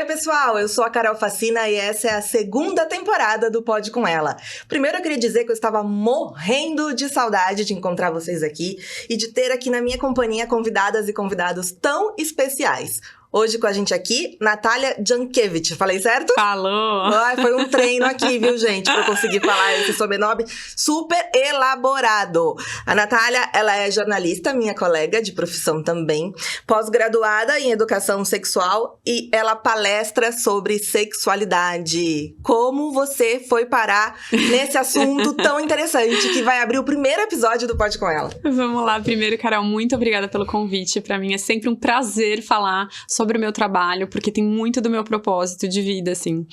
Oi, pessoal, eu sou a Carol Facina e essa é a segunda temporada do Pode Com Ela. Primeiro eu queria dizer que eu estava morrendo de saudade de encontrar vocês aqui e de ter aqui na minha companhia convidadas e convidados tão especiais. Hoje com a gente aqui, Natália Jankiewicz. Falei certo? Falou! Ai, foi um treino aqui, viu, gente? Pra eu conseguir falar esse sobrenome super elaborado. A Natália, ela é jornalista, minha colega de profissão também, pós-graduada em educação sexual e ela palestra sobre sexualidade. Como você foi parar nesse assunto tão interessante que vai abrir o primeiro episódio do Pode Com Ela? Vamos lá. Primeiro, Carol, muito obrigada pelo convite. Pra mim é sempre um prazer falar sobre o meu trabalho, porque tem muito do meu propósito de vida, assim.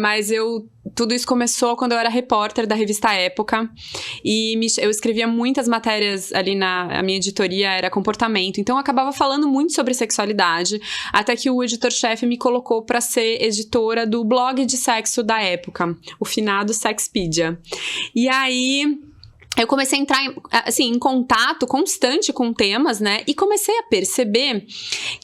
Mas tudo isso começou quando eu era repórter da revista Época, e eu escrevia muitas matérias ali a minha editoria era comportamento, então eu acabava falando muito sobre sexualidade, até que o editor-chefe me colocou para ser editora do blog de sexo da Época, o finado Sexpedia. E aí eu comecei a entrar, em contato constante com temas, né? E comecei a perceber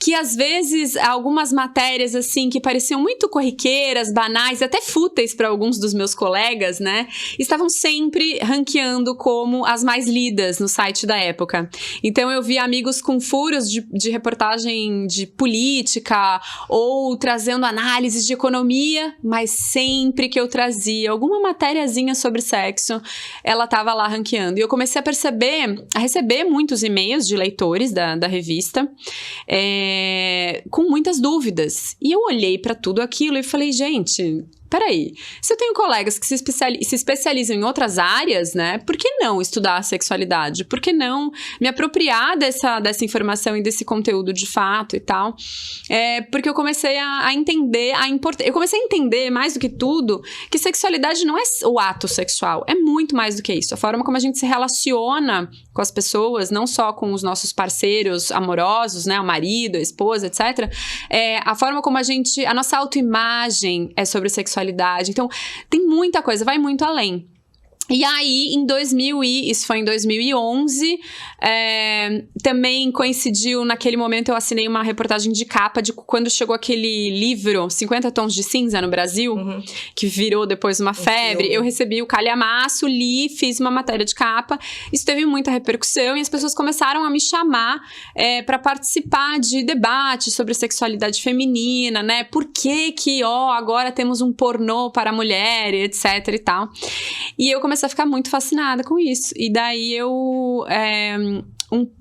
que, às vezes, algumas matérias, assim, que pareciam muito corriqueiras, banais, até fúteis para alguns dos meus colegas, né? Estavam sempre ranqueando como as mais lidas no site da Época. Então, eu vi amigos com furos de reportagem de política ou trazendo análises de economia, mas sempre que eu trazia alguma matériazinha sobre sexo, ela estava lá ranqueando. E eu comecei a receber muitos e-mails de leitores da revista, com muitas dúvidas. E eu olhei para tudo aquilo e falei, gente, peraí, se eu tenho colegas que se especializam em outras áreas, né, por que não estudar a sexualidade? Por que não me apropriar dessa informação e desse conteúdo de fato e tal? Porque eu comecei a entender a importância. Eu comecei a entender, mais do que tudo, que sexualidade não é o ato sexual, é muito mais do que isso. A forma como a gente se relaciona com as pessoas, não só com os nossos parceiros amorosos, né, o marido, a esposa, etc. A forma como a nossa autoimagem é sobre sexualidade. Então, tem muita coisa, vai muito além. E aí, isso foi em 2011, também coincidiu, naquele momento eu assinei uma reportagem de capa de quando chegou aquele livro 50 Tons de Cinza no Brasil, que virou depois uma febre. Eu recebi o calhamaço, li, fiz uma matéria de capa, isso teve muita repercussão e as pessoas começaram a me chamar para participar de debates sobre sexualidade feminina, né? Por que agora temos um pornô para a mulher, etc e tal. E eu comecei a ficar muito fascinada com isso. E daí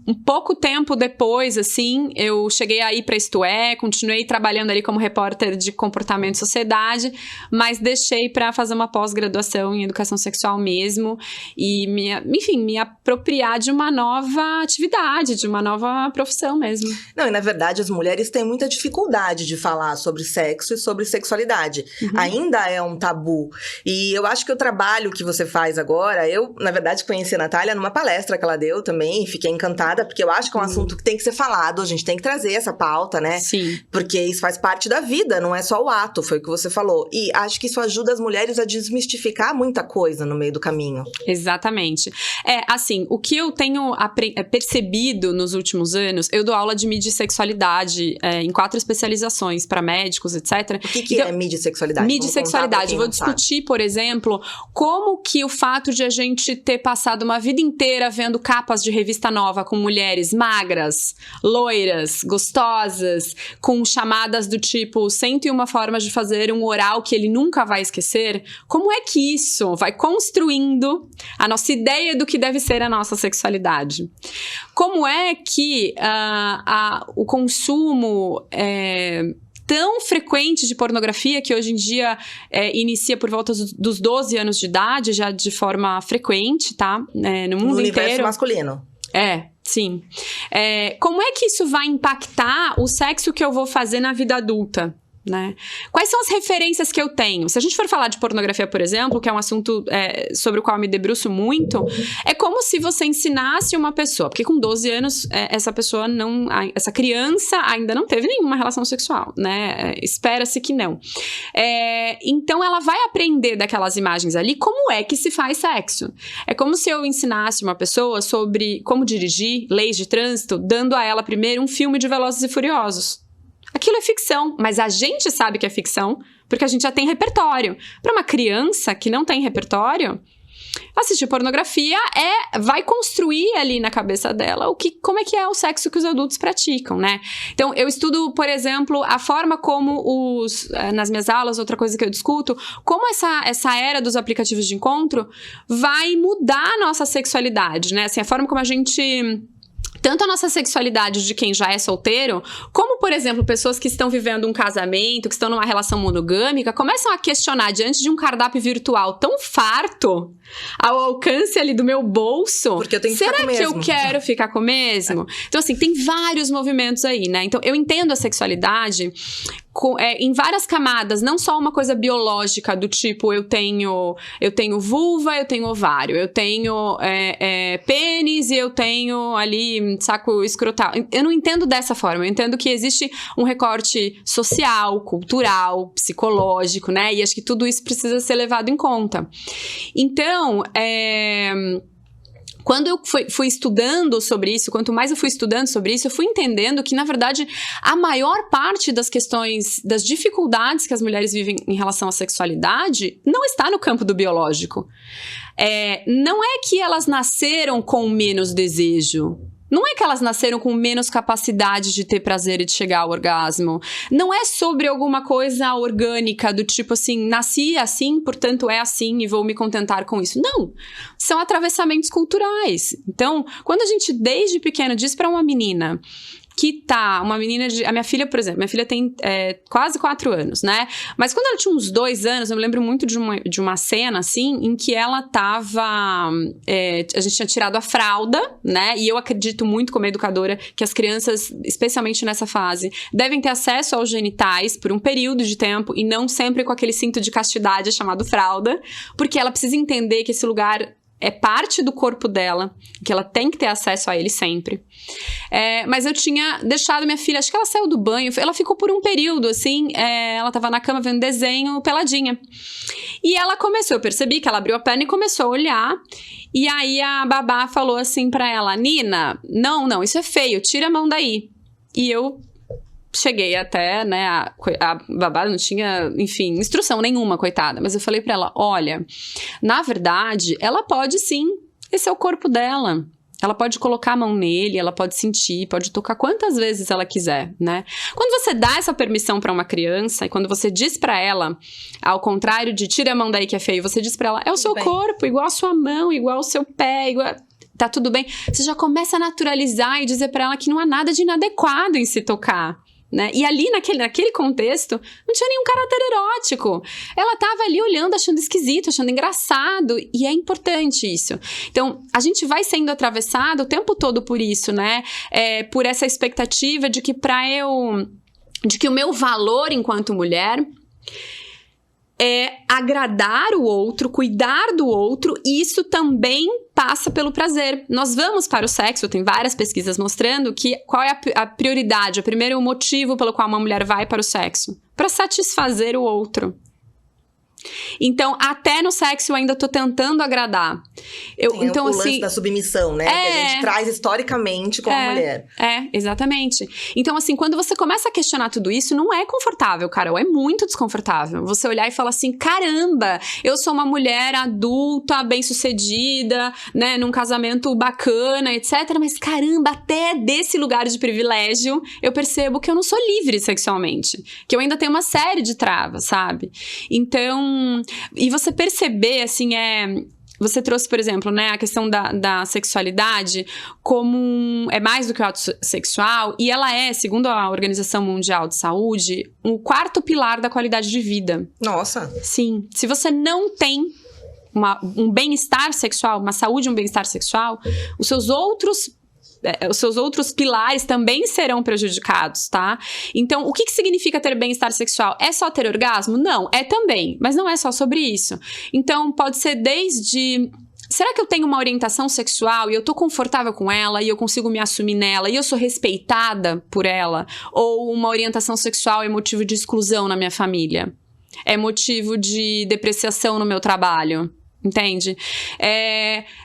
um pouco tempo depois, assim, eu cheguei a ir para Isto É, continuei trabalhando ali como repórter de comportamento e sociedade, mas deixei para fazer uma pós-graduação em educação sexual mesmo e, me apropriar de uma nova atividade, de uma nova profissão mesmo. Não, e na verdade as mulheres têm muita dificuldade de falar sobre sexo e sobre sexualidade. Ainda é um tabu. E eu acho que o trabalho que você faz agora, eu, na verdade, conheci a Natália numa palestra que ela deu também, fiquei encantada, porque eu acho que é um assunto que tem que ser falado, a gente tem que trazer essa pauta, né? Sim. Porque isso faz parte da vida, não é só o ato, foi o que você falou. E acho que isso ajuda as mulheres a desmistificar muita coisa no meio do caminho. Exatamente. O que eu tenho percebido nos últimos anos, eu dou aula de midissexualidade em 4 especializações para médicos, etc. O que é midissexualidade? Midissexualidade. Vou discutir, por exemplo, como que o fato de a gente ter passado uma vida inteira vendo capas de revista nova com mulheres magras, loiras, gostosas, com chamadas do tipo 101 formas de fazer um oral que ele nunca vai esquecer, como é que isso vai construindo a nossa ideia do que deve ser a nossa sexualidade? Como é que o consumo tão frequente de pornografia, que hoje em dia inicia por volta dos 12 anos de idade, já de forma frequente, tá? No mundo inteiro. No universo masculino. Sim. Como é que isso vai impactar o sexo que eu vou fazer na vida adulta? Né? Quais são as referências que eu tenho? Se a gente for falar de pornografia, por exemplo, que é um assunto sobre o qual eu me debruço muito, é como se você ensinasse uma pessoa, porque com 12 anos essa criança ainda não teve nenhuma relação sexual, né? Espera-se que não. Então ela vai aprender daquelas imagens ali como é que se faz sexo. É como se eu ensinasse uma pessoa sobre como dirigir, leis de trânsito, dando a ela primeiro um filme de Velozes e Furiosos. Aquilo é ficção, mas a gente sabe que é ficção, porque a gente já tem repertório. Para uma criança que não tem repertório, assistir pornografia vai construir ali na cabeça dela como é que é o sexo que os adultos praticam, né? Então, eu estudo, por exemplo, a forma como nas minhas aulas, outra coisa que eu discuto, como essa era dos aplicativos de encontro vai mudar a nossa sexualidade, né? Assim, a forma como a gente... Tanto a nossa sexualidade de quem já é solteiro, como, por exemplo, pessoas que estão vivendo um casamento, que estão numa relação monogâmica, começam a questionar diante de um cardápio virtual tão farto, ao alcance ali do meu bolso. Porque eu tenho que será ficar com o que mesmo? eu quero ficar com o mesmo? Então, assim, tem vários movimentos aí, né? Então, eu entendo a sexualidade em várias camadas, não só uma coisa biológica do tipo, eu tenho vulva, eu tenho ovário, eu tenho pênis e eu tenho ali saco escrotal. Eu não entendo dessa forma, eu entendo que existe um recorte social, cultural, psicológico, né? E acho que tudo isso precisa ser levado em conta. Então, quando eu fui estudando sobre isso, quanto mais eu fui estudando sobre isso, eu fui entendendo que, na verdade, a maior parte das questões, das dificuldades que as mulheres vivem em relação à sexualidade, não está no campo do biológico. Não é que elas nasceram com menos desejo. Não é que elas nasceram com menos capacidade de ter prazer e de chegar ao orgasmo. Não é sobre alguma coisa orgânica, do tipo assim, nasci assim, portanto é assim e vou me contentar com isso. Não, são atravessamentos culturais. Então, quando a gente desde pequeno diz pra uma menina a minha filha, por exemplo, minha filha tem quase 4 anos, né? Mas quando ela tinha uns 2 anos, eu me lembro muito de uma cena, assim, em que ela tava... a gente tinha tirado a fralda, né? E eu acredito muito, como educadora, que as crianças, especialmente nessa fase, devem ter acesso aos genitais por um período de tempo e não sempre com aquele cinto de castidade chamado fralda, porque ela precisa entender que esse lugar é parte do corpo dela, que ela tem que ter acesso a ele sempre. Mas eu tinha deixado minha filha, acho que ela saiu do banho, ela ficou por um período, assim, ela tava na cama vendo desenho, peladinha. E ela começou, eu percebi que ela abriu a perna e começou a olhar, e aí a babá falou assim pra ela, Nina, não, isso é feio, tira a mão daí. E eu... cheguei até, né, a babá não tinha, enfim, instrução nenhuma, coitada. Mas eu falei pra ela, olha, na verdade, ela pode sim, esse é o corpo dela. Ela pode colocar a mão nele, ela pode sentir, pode tocar quantas vezes ela quiser, né? Quando você dá essa permissão pra uma criança, e quando você diz pra ela, ao contrário de tira a mão daí que é feio, você diz pra ela, é o seu corpo, igual a sua mão, igual o seu pé, igual... Tá tudo bem. Você já começa a naturalizar e dizer pra ela que não há nada de inadequado em se tocar. Né? E ali, naquele contexto, não tinha nenhum caráter erótico. Ela tava ali olhando, achando esquisito, achando engraçado. E é importante isso. Então, a gente vai sendo atravessado o tempo todo por isso, né? Por essa expectativa de que de que o meu valor enquanto mulher é agradar o outro, cuidar do outro, e isso também passa pelo prazer. Nós vamos para o sexo, tem várias pesquisas mostrando qual é a prioridade, o primeiro motivo pelo qual uma mulher vai para o sexo, para satisfazer o outro. Então, até no sexo eu ainda tô tentando agradar. Então, o lance da submissão, né? Que a gente traz historicamente como mulher. Exatamente. Então, assim, quando você começa a questionar tudo isso, não é confortável, Carol, é muito desconfortável. Você olhar e falar assim, caramba, eu sou uma mulher adulta, bem-sucedida, né, num casamento bacana, etc. Mas, caramba, até desse lugar de privilégio, eu percebo que eu não sou livre sexualmente. Que eu ainda tenho uma série de travas, sabe? Então, e você perceber, assim, você trouxe, por exemplo, né, a questão da sexualidade como é mais do que o ato sexual, e ela segundo a Organização Mundial de Saúde, o 4º pilar da qualidade de vida. Nossa! Sim. Se você não tem um bem-estar sexual, uma saúde e um bem-estar sexual, os seus outros pilares também serão prejudicados, tá? Então, o que significa ter bem-estar sexual? É só ter orgasmo? Não, é também, mas não é só sobre isso. Então, pode ser desde... Será que eu tenho uma orientação sexual e eu tô confortável com ela e eu consigo me assumir nela e eu sou respeitada por ela? Ou uma orientação sexual é motivo de exclusão na minha família? É motivo de depreciação no meu trabalho? Entende?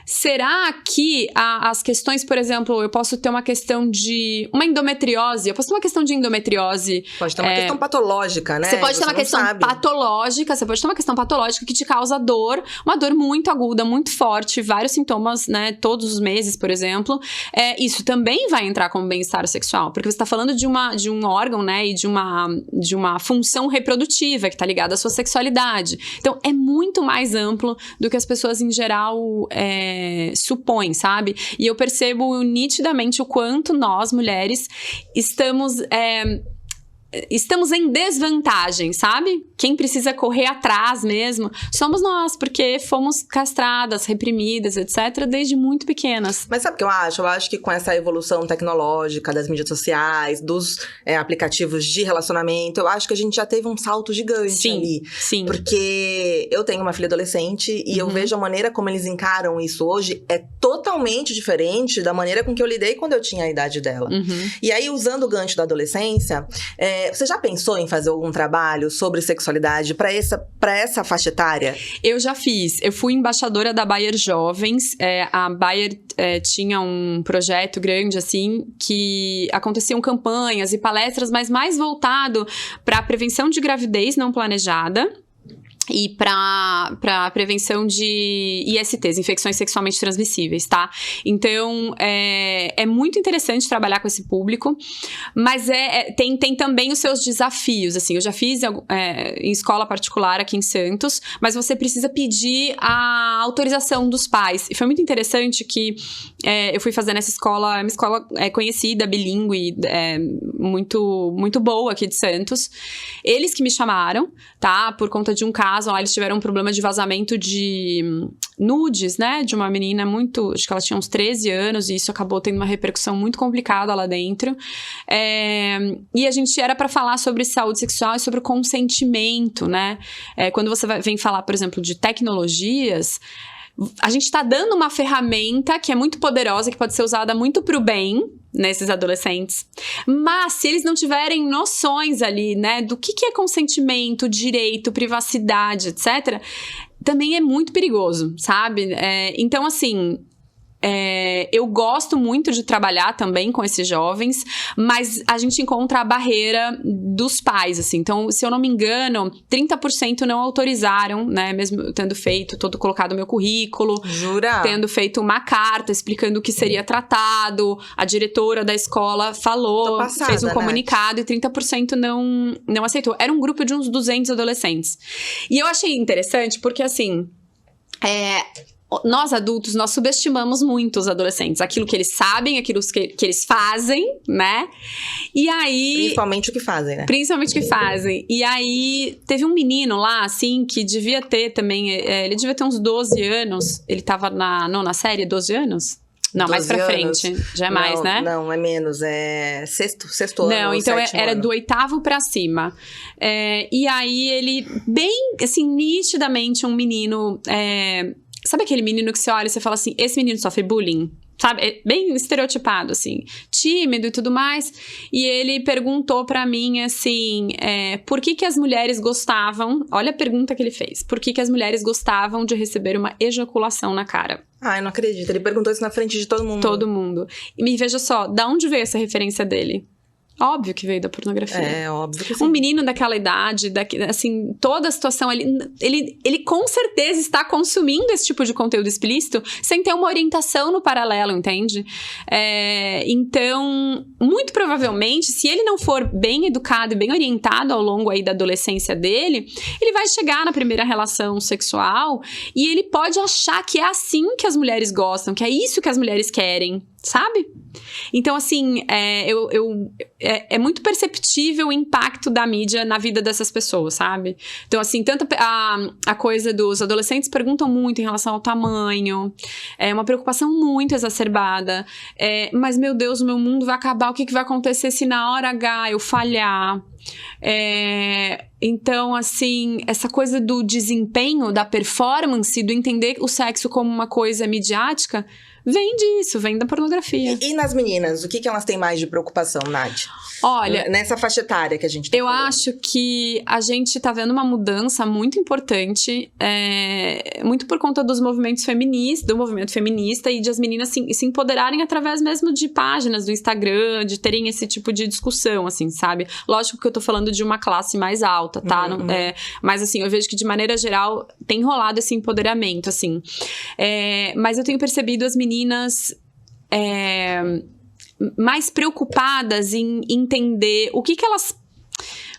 Será que as questões, por exemplo, eu posso ter uma questão de uma endometriose, eu posso ter uma questão de endometriose. Pode ter uma questão patológica, né? Você pode ter uma questão patológica, você pode ter uma questão patológica que te causa dor, uma dor muito aguda, muito forte, vários sintomas, né? Todos os meses, por exemplo. Isso também vai entrar como bem-estar sexual, porque você está falando de um órgão, né? E de uma função reprodutiva que está ligada à sua sexualidade. Então, é muito mais amplo do que as pessoas em geral supõem, sabe? E eu percebo nitidamente o quanto nós, mulheres, estamos em desvantagem, sabe? Quem precisa correr atrás mesmo somos nós, porque fomos castradas, reprimidas, etc., desde muito pequenas. Mas sabe o que eu acho? Eu acho que com essa evolução tecnológica das mídias sociais, dos aplicativos de relacionamento, eu acho que a gente já teve um salto gigante ali. Sim. Porque eu tenho uma filha adolescente e eu vejo a maneira como eles encaram isso hoje é totalmente diferente da maneira com que eu lidei quando eu tinha a idade dela. E aí, usando o gancho da adolescência, você já pensou em fazer algum trabalho sobre sexualidade pra essa faixa etária? Eu já fiz. Eu fui embaixadora da Bayer Jovens. A Bayer tinha um projeto grande, assim, que aconteciam campanhas e palestras, mas mais voltado para prevenção de gravidez não planejada. E para prevenção de ISTs, infecções sexualmente transmissíveis, tá? Então, é muito interessante trabalhar com esse público, mas tem também os seus desafios, assim. Eu já fiz em escola particular aqui em Santos, mas você precisa pedir a autorização dos pais. E foi muito interessante que eu fui fazer nessa escola, uma escola conhecida, bilíngue, muito, muito boa aqui de Santos. Eles que me chamaram, tá? Por conta de um caso lá, eles tiveram um problema de vazamento de nudes, né? De uma menina acho que ela tinha uns 13 anos, e isso acabou tendo uma repercussão muito complicada lá dentro. E a gente era pra falar sobre saúde sexual e sobre o consentimento, né? Quando você vem falar, por exemplo, de tecnologias, a gente tá dando uma ferramenta que é muito poderosa, que pode ser usada muito pro bem nesses adolescentes. Mas se eles não tiverem noções ali, né, do que é consentimento, direito, privacidade, etc., também é muito perigoso, sabe? Então, assim, eu gosto muito de trabalhar também com esses jovens, mas a gente encontra a barreira dos pais, assim. Então, se eu não me engano, 30% não autorizaram, né? Mesmo eu tendo colocado meu currículo. Jura? Tendo feito uma carta explicando o que seria tratado. A diretora da escola falou, fez um comunicado, Nath. E 30% não aceitou. Era um grupo de uns 200 adolescentes. E eu achei interessante porque, assim, nós adultos, nós subestimamos muito os adolescentes. Aquilo que eles sabem, aquilo que eles fazem, né? E aí... Principalmente o que fazem, né? Principalmente o que fazem. E aí, teve um menino lá, assim, que devia ter também... ele devia ter uns 12 anos. Ele tava na nona série, 12 anos? Não, mais pra frente. Já é mais, né? Não, é menos. É sexto ano. Não, então era ano. do 8º pra cima. E aí, ele, bem, assim, nitidamente, um menino... Sabe aquele menino que você olha e você fala assim, esse menino sofre bullying? Sabe? Bem estereotipado, assim. Tímido e tudo mais. E ele perguntou pra mim, assim, por que as mulheres gostavam... Olha a pergunta que ele fez. Por que as mulheres gostavam de receber uma ejaculação na cara? Ai, não acredito. Ele perguntou isso na frente de todo mundo. Todo mundo. E me veja só, da onde veio essa referência dele? Óbvio que veio da pornografia. É, óbvio que sim. Um menino daquela idade, assim, toda a situação ali, ele com certeza está consumindo esse tipo de conteúdo explícito sem ter uma orientação no paralelo, entende? Então, muito provavelmente, se ele não for bem educado e bem orientado ao longo aí da adolescência dele, ele vai chegar na primeira relação sexual e ele pode achar que é assim que as mulheres gostam, que é isso que as mulheres querem, sabe? Então, assim, é muito perceptível o impacto da mídia na vida dessas pessoas, sabe? Então, assim, tanto a coisa dos adolescentes perguntam muito em relação ao tamanho, é uma preocupação muito exacerbada, mas, meu Deus, o meu mundo vai acabar, o que vai acontecer se na hora H eu falhar? Então, assim, essa coisa do desempenho, da performance, do entender o sexo como uma coisa midiática, vem disso, vem da pornografia. E nas meninas, o que elas têm mais de preocupação, Nath? Olha, nessa faixa etária que a gente tá falando. acho que a gente tá vendo uma mudança muito importante, muito por conta dos movimentos feministas, do movimento feminista e de as meninas se empoderarem através mesmo de páginas do Instagram, de terem esse tipo de discussão, assim, sabe? Lógico que eu tô falando de uma classe mais alta, tá? Mas assim, eu vejo que de maneira geral tem rolado esse empoderamento, assim. Mas eu tenho percebido as meninas mais preocupadas em entender o que elas...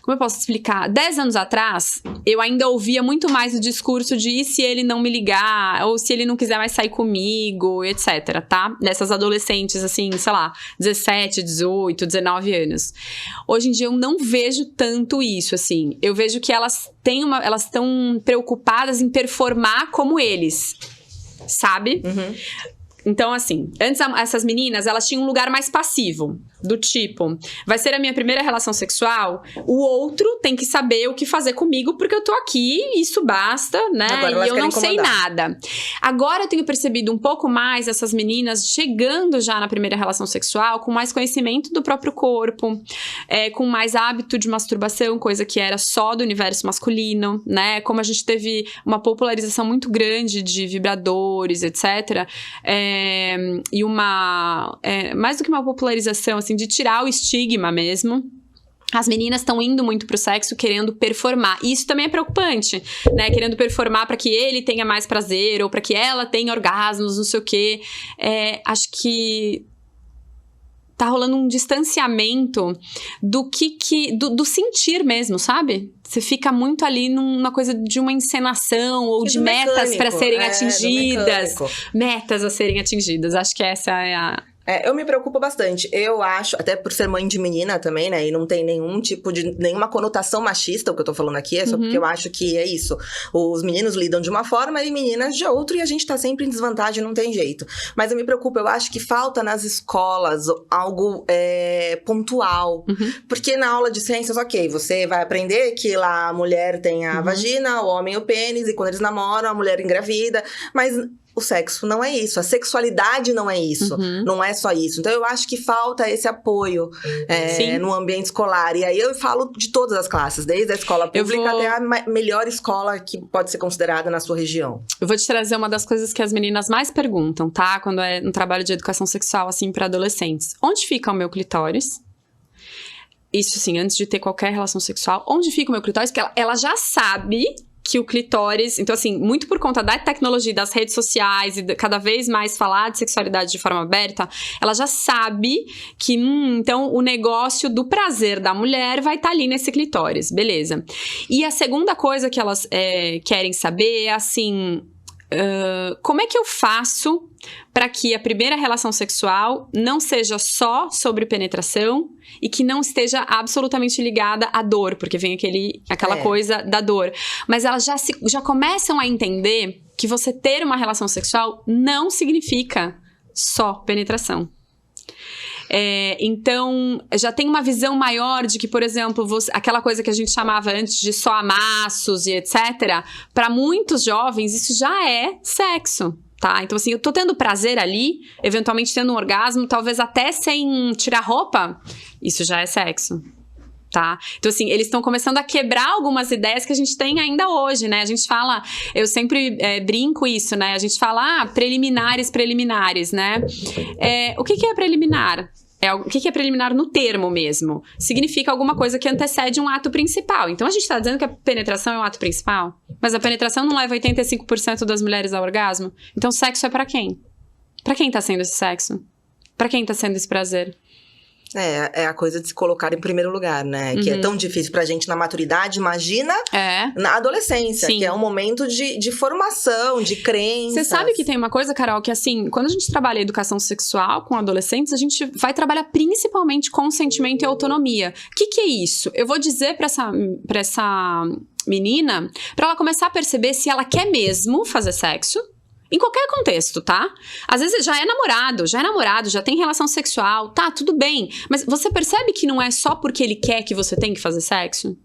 Como eu posso explicar? 10 anos atrás, eu ainda ouvia muito mais o discurso de e se ele não me ligar, ou se ele não quiser mais sair comigo, etc, tá? Dessas adolescentes, assim, sei lá, 17, 18, 19 anos. Hoje em dia eu não vejo tanto isso, assim. Eu vejo que elas estão preocupadas em performar como eles, sabe? Então, assim, antes essas meninas, elas tinham um lugar mais passivo, do tipo, vai ser a minha primeira relação sexual, o outro tem que saber o que fazer comigo, porque eu tô aqui, isso basta, né? E eu não sei nada. Agora eu tenho percebido um pouco mais essas meninas chegando já na primeira relação sexual, com mais conhecimento do próprio corpo, com mais hábito de masturbação, coisa que era só do universo masculino, né? Como a gente teve uma popularização muito grande de vibradores, etc., e mais do que uma popularização, assim, de tirar o estigma mesmo. As meninas estão indo muito pro sexo querendo performar. E isso também é preocupante, né? Querendo performar pra que ele tenha mais prazer ou pra que ela tenha orgasmos, não sei o quê. Acho que tá rolando um distanciamento do sentir mesmo, sabe? Você fica muito ali numa coisa de uma encenação ou de metas para serem atingidas. Metas a serem atingidas. Acho que essa é a... eu me preocupo bastante. Eu acho, até por ser mãe de menina também, né? E não tem nenhuma conotação machista o que eu tô falando aqui. É só porque eu acho que é isso. Os meninos lidam de uma forma e meninas de outra. E a gente tá sempre em desvantagem, não tem jeito. Mas eu me preocupo, eu acho que falta nas escolas algo pontual. Porque na aula de ciências, ok, você vai aprender que lá a mulher tem a vagina, o homem o pênis. E quando eles namoram, a mulher engravida. Mas... o sexo não é isso, a sexualidade não é isso, não é só isso. Então eu acho que falta esse apoio no ambiente escolar. E aí eu falo de todas as classes, desde a escola pública até a melhor escola que pode ser considerada na sua região. Eu vou te trazer uma das coisas que as meninas mais perguntam, tá? Quando é um trabalho de educação sexual, assim, para adolescentes. Onde fica o meu clitóris? Isso, assim, antes de ter qualquer relação sexual. Onde fica o meu clitóris? Porque ela já sabe... que o clitóris... Então, assim, muito por conta da tecnologia, das redes sociais e cada vez mais falar de sexualidade de forma aberta, ela já sabe que, então, o negócio do prazer da mulher vai estar ali nesse clitóris. Beleza. E a segunda coisa que elas querem saber é, assim... como é que eu faço para que a primeira relação sexual não seja só sobre penetração e que não esteja absolutamente ligada à dor, porque vem aquela coisa da dor. Mas elas já começam a entender que você ter uma relação sexual não significa só penetração. Então, já tem uma visão maior de que, por exemplo, aquela coisa que a gente chamava antes de só amassos e etc., para muitos jovens isso já é sexo, tá? Então, assim, eu tô tendo prazer ali, eventualmente tendo um orgasmo, talvez até sem tirar roupa, isso já é sexo. Tá? Então, assim, eles estão começando a quebrar algumas ideias que a gente tem ainda hoje, né? A gente fala, eu sempre brinco isso, né? A gente fala, preliminares, né? O que é preliminar? O que é preliminar no termo mesmo? Significa alguma coisa que antecede um ato principal. Então, a gente tá dizendo que a penetração é um ato principal? Mas a penetração não leva 85% das mulheres ao orgasmo? Então, sexo é pra quem? Pra quem tá sendo esse sexo? Pra quem tá sendo esse prazer? É a coisa de se colocar em primeiro lugar, né? Que é tão difícil pra gente na maturidade, imagina na adolescência, que é um momento de formação, de crenças. Você sabe que tem uma coisa, Carol, que assim, quando a gente trabalha educação sexual com adolescentes, a gente vai trabalhar principalmente consentimento e autonomia. O que é isso? Eu vou dizer pra essa menina, pra ela começar a perceber se ela quer mesmo fazer sexo. Em qualquer contexto, tá? Às vezes já é namorado, já tem relação sexual, tá, tudo bem. Mas você percebe que não é só porque ele quer que você tem que fazer sexo?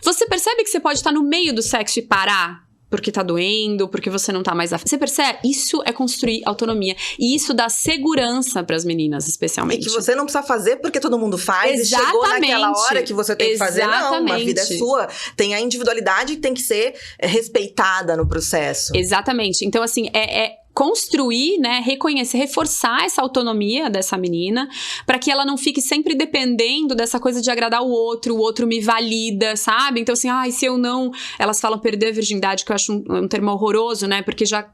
Você percebe que você pode estar no meio do sexo e parar? porque tá doendo, porque você não tá mais afim. Você percebe? Isso é construir autonomia. E isso dá segurança pras meninas, especialmente. E que você não precisa fazer porque todo mundo faz. Exatamente. E chegou naquela hora que você tem que fazer. Não, a vida é sua. Tem a individualidade que tem que ser respeitada no processo. Exatamente. Então, assim, construir, né, reconhecer, reforçar essa autonomia dessa menina, para que ela não fique sempre dependendo dessa coisa de agradar o outro me valida, sabe? Então assim, se eu não... Elas falam perder a virgindade, que eu acho um termo horroroso, né? Porque já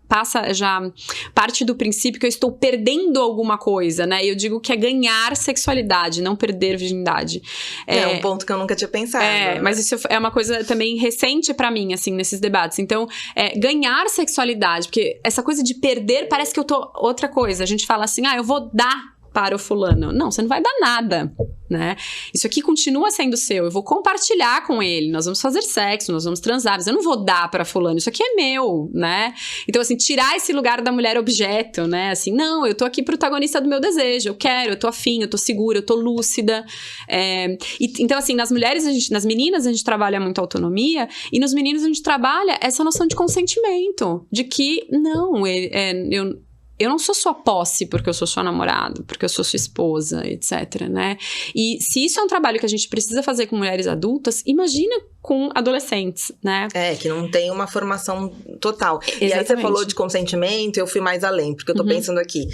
parte do princípio que eu estou perdendo alguma coisa, né? E eu digo que é ganhar sexualidade, não perder virgindade. É um ponto que eu nunca tinha pensado. Mas isso é uma coisa também recente pra mim, assim, nesses debates. Então, ganhar sexualidade, porque essa coisa de perder, parece que eu tô... Outra coisa, a gente fala assim, eu vou dar para o fulano. Não, você não vai dar nada, né? Isso aqui continua sendo seu, eu vou compartilhar com ele, nós vamos fazer sexo, nós vamos transar, mas eu não vou dar para fulano, isso aqui é meu, né? Então, assim, tirar esse lugar da mulher objeto, né? Assim, não, eu tô aqui protagonista do meu desejo, eu quero, eu tô afim, eu tô segura, eu tô lúcida. Então, assim, nas meninas a gente trabalha muito autonomia, e nos meninos a gente trabalha essa noção de consentimento, de que, não, eu não sou sua posse porque eu sou sua namorada, porque eu sou sua esposa, etc, né? E se isso é um trabalho que a gente precisa fazer com mulheres adultas, imagina com adolescentes, né? Que não tem uma formação total. Exatamente. E aí você falou de consentimento, eu fui mais além, porque eu tô pensando aqui.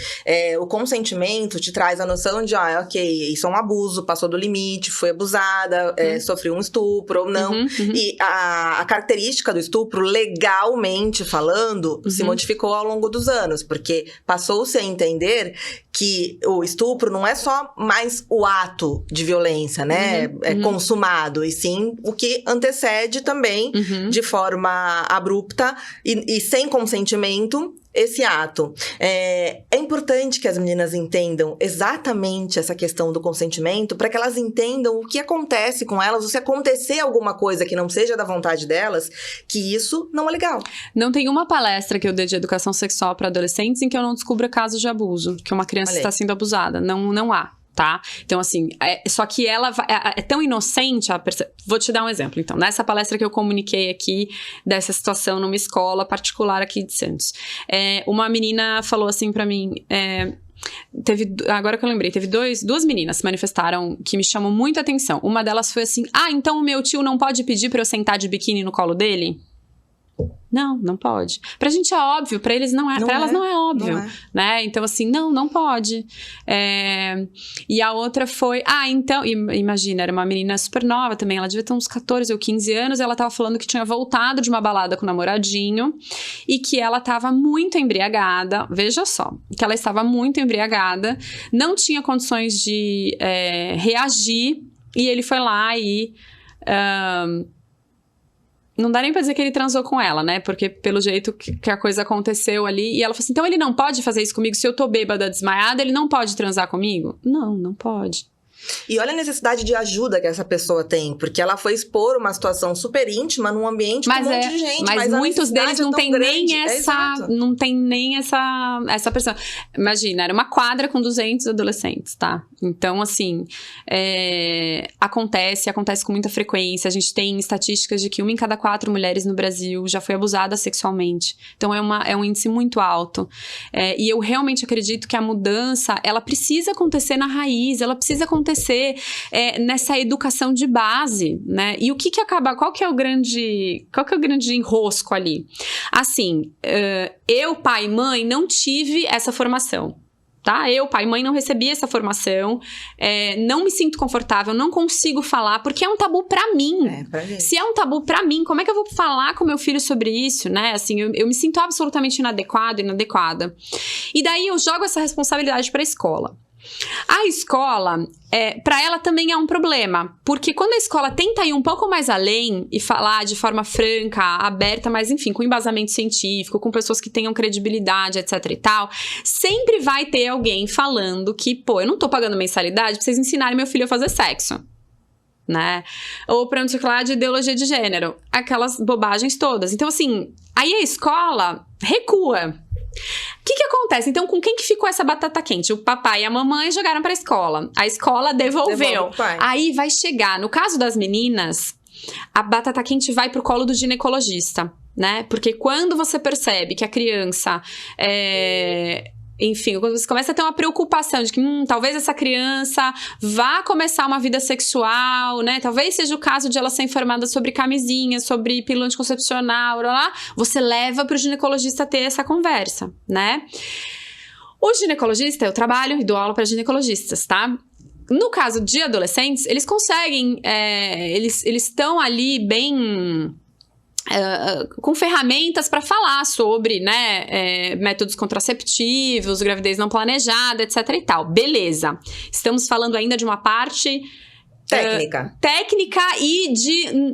O consentimento te traz a noção de, ok, isso é um abuso, passou do limite, foi abusada, sofreu um estupro ou não. E a característica do estupro, legalmente falando, se modificou ao longo dos anos, porque passou-se a entender que o estupro não é só mais o ato de violência, né? Consumado, e sim o que antecede também, de forma abrupta e sem consentimento, esse ato. É importante que as meninas entendam exatamente essa questão do consentimento, para que elas entendam o que acontece com elas, ou se acontecer alguma coisa que não seja da vontade delas, que isso não é legal. Não tem uma palestra que eu dei de educação sexual para adolescentes em que eu não descubra casos de abuso, que uma criança está sendo abusada. Não há. Tá? Então, assim, só que ela é tão inocente. Vou te dar um exemplo, então. Nessa palestra que eu comuniquei aqui, dessa situação numa escola particular aqui de Santos. Uma menina falou assim pra mim... agora que eu lembrei, teve duas meninas se manifestaram que me chamam muita atenção. Uma delas foi assim, então o meu tio não pode pedir pra eu sentar de biquíni no colo dele? Não pode. Pra gente é óbvio, pra eles não é. Pra elas não é óbvio, né? Então, assim, não pode. E a outra foi... então... Imagina, era uma menina super nova também. Ela devia ter uns 14 ou 15 anos. Ela tava falando que tinha voltado de uma balada com o namoradinho. E que ela tava muito embriagada. Veja só. Que ela estava muito embriagada. Não tinha condições de reagir. E ele foi lá e... não dá nem pra dizer que ele transou com ela, né? Porque pelo jeito que a coisa aconteceu ali. E ela falou assim, então ele não pode fazer isso comigo? Se eu tô bêbada, desmaiada, ele não pode transar comigo? Não pode. E olha a necessidade de ajuda que essa pessoa tem, porque ela foi expor uma situação super íntima num ambiente com um monte de gente. Mas muitos deles não tem nem essa pessoa. Imagina, era uma quadra com 200 adolescentes, tá? Então, assim, acontece com muita frequência. A gente tem estatísticas de que 1 em cada 4 mulheres no Brasil já foi abusada sexualmente. Então, é um índice muito alto. E eu realmente acredito que a mudança, ela precisa acontecer na raiz, ela precisa acontecer nessa educação de base, né? E o que acaba, qual que é o grande enrosco ali? Assim, eu, pai e mãe, não tive essa formação. Tá? Eu, pai e mãe, não recebi essa formação, não me sinto confortável, não consigo falar, porque é um tabu pra mim. Se é um tabu pra mim, como é que eu vou falar com meu filho sobre isso, né? Assim, eu me sinto absolutamente inadequada. E daí eu jogo essa responsabilidade pra escola. A escola, para ela também é um problema, porque quando a escola tenta ir um pouco mais além e falar de forma franca, aberta, mas enfim, com embasamento científico, com pessoas que tenham credibilidade, etc e tal, sempre vai ter alguém falando que, eu não tô pagando mensalidade pra vocês ensinarem meu filho a fazer sexo. Né? Ou pra não sei o que lá de ideologia de gênero, aquelas bobagens todas. Então, assim, aí a escola recua. O que acontece? Então, com quem que ficou essa batata quente? O papai e a mamãe jogaram pra escola. A escola devolveu. Aí vai chegar, no caso das meninas, a batata quente vai pro colo do ginecologista. né? Porque quando você percebe que a criança enfim, quando você começa a ter uma preocupação de que talvez essa criança vá começar uma vida sexual, né? Talvez seja o caso de ela ser informada sobre camisinha, sobre pílula anticoncepcional, você leva para o ginecologista ter essa conversa, né? O ginecologista, eu trabalho e dou aula para ginecologistas, tá? No caso de adolescentes, eles conseguem, eles estão ali bem... com ferramentas para falar sobre, né, métodos contraceptivos, gravidez não planejada, etc e tal. Beleza. Estamos falando ainda de uma parte... técnica e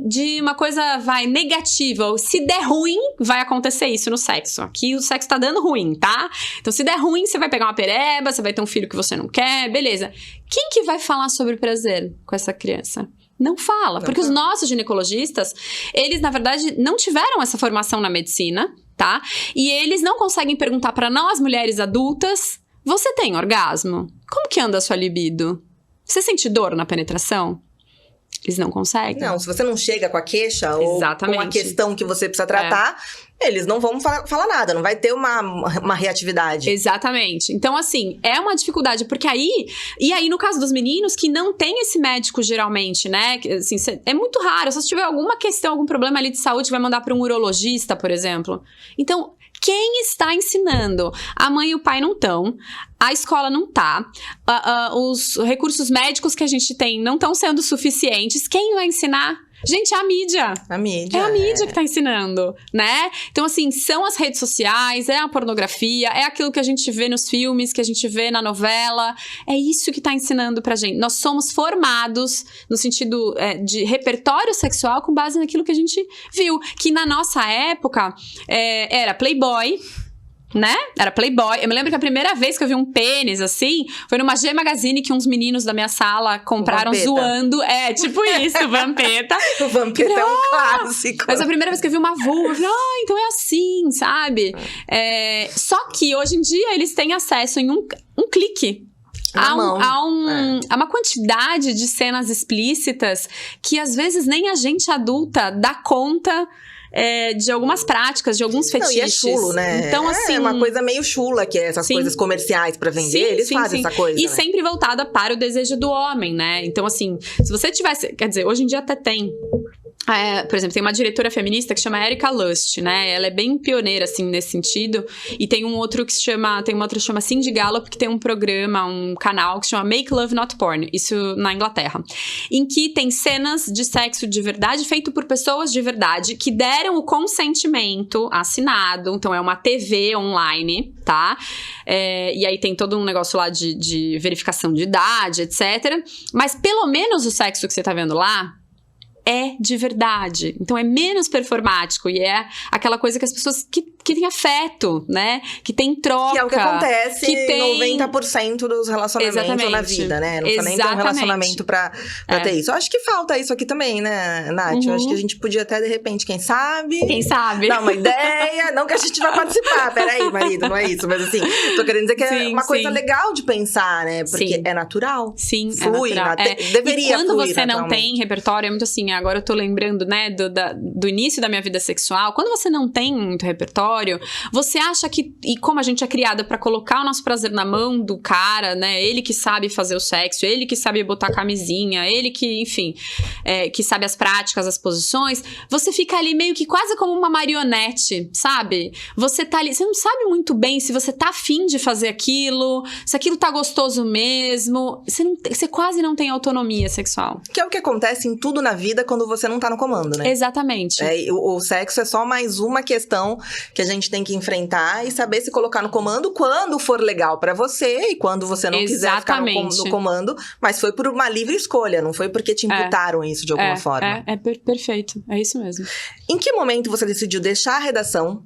de uma coisa, negativa. Se der ruim, vai acontecer isso no sexo. Aqui o sexo tá dando ruim, tá? Então, se der ruim, você vai pegar uma pereba, você vai ter um filho que você não quer, beleza. Quem que vai falar sobre prazer com essa criança? Não fala, porque os nossos ginecologistas, eles, na verdade, não tiveram essa formação na medicina, tá? E eles não conseguem perguntar pra nós, mulheres adultas, você tem orgasmo? Como que anda a sua libido? Você sente dor na penetração? Eles não conseguem. Não, se você não chega com a queixa Exatamente. ou com a questão que você precisa tratar, eles não vão falar nada, não vai ter uma reatividade. Exatamente. Então, assim, é uma dificuldade, porque E aí, no caso dos meninos, que não tem esse médico, geralmente, né? Assim, é muito raro. Se você tiver alguma questão, algum problema ali de saúde, vai mandar para um urologista, por exemplo. Então... quem está ensinando? A mãe e o pai não estão, a escola não tá, os recursos médicos que a gente tem não estão sendo suficientes. Quem vai ensinar? Gente, é a mídia. A mídia. É a mídia que tá ensinando, né? Então, assim, são as redes sociais, é a pornografia, é aquilo que a gente vê nos filmes, que a gente vê na novela. É isso que tá ensinando pra gente. Nós somos formados no sentido de repertório sexual com base naquilo que a gente viu. Que na nossa época era Playboy, né? Era Playboy. Eu me lembro que a primeira vez que eu vi um pênis, assim, foi numa G Magazine que uns meninos da minha sala compraram zoando. Tipo isso, Vampeta. O Vampeta é um clássico. Mas a primeira vez que eu vi uma vulva, eu falei, então é assim, sabe? Só que hoje em dia eles têm acesso em um clique. Há uma quantidade de cenas explícitas que às vezes nem a gente adulta dá conta de algumas práticas, de alguns fetiches. Não, e é chulo, né? Então, assim... É uma coisa meio chula, que é essas coisas comerciais pra vender, eles fazem essa coisa, E né? sempre voltada para o desejo do homem, né? Então, assim, se você tivesse... Quer dizer, hoje em dia até tem... por exemplo, tem uma diretora feminista que chama Erika Lust, né? Ela é bem pioneira, assim, nesse sentido. E tem um outro que se chama... Tem uma outra que se chama Cindy Gallop, que tem um programa, um canal que se chama Make Love Not Porn. Isso na Inglaterra. Em que tem cenas de sexo de verdade feito por pessoas de verdade que deram o consentimento assinado. Então, é uma TV online, tá? E aí tem todo um negócio lá de verificação de idade, etc. Mas pelo menos o sexo que você tá vendo lá é de verdade. Então é menos performático e é aquela coisa que as pessoas que têm afeto, né? Que tem troca. Que é o que acontece que tem 90% dos relacionamentos na vida, né? Não precisa nem ter um relacionamento pra ter isso. Eu acho que falta isso aqui também, né, Nath? Eu acho que a gente podia até, de repente, quem sabe... dar uma ideia. Não que a gente vai participar. Peraí, marido, não é isso. Mas assim, tô querendo dizer que é uma coisa legal de pensar, né? Porque é natural. Sim, flui. É natural. Deveria quando fluir você não tem repertório, é muito assim... Agora eu tô lembrando, né, do início da minha vida sexual. Quando você não tem muito repertório, você acha que... E como a gente é criada pra colocar o nosso prazer na mão do cara, né? Ele que sabe fazer o sexo, ele que sabe botar camisinha, ele que, enfim, que sabe as práticas, as posições. Você fica ali meio que quase como uma marionete, sabe? Você tá ali... Você não sabe muito bem se você tá afim de fazer aquilo, se aquilo tá gostoso mesmo. Você quase não tem autonomia sexual. Que é o que acontece em tudo na vida quando você não tá no comando, né? Exatamente. O sexo é só mais uma questão que a gente tem que enfrentar e saber se colocar no comando quando for legal pra você e quando você não quiser ficar no comando. Mas foi por uma livre escolha, não foi porque te imputaram isso de alguma forma. Perfeito. É isso mesmo. Em que momento você decidiu deixar a redação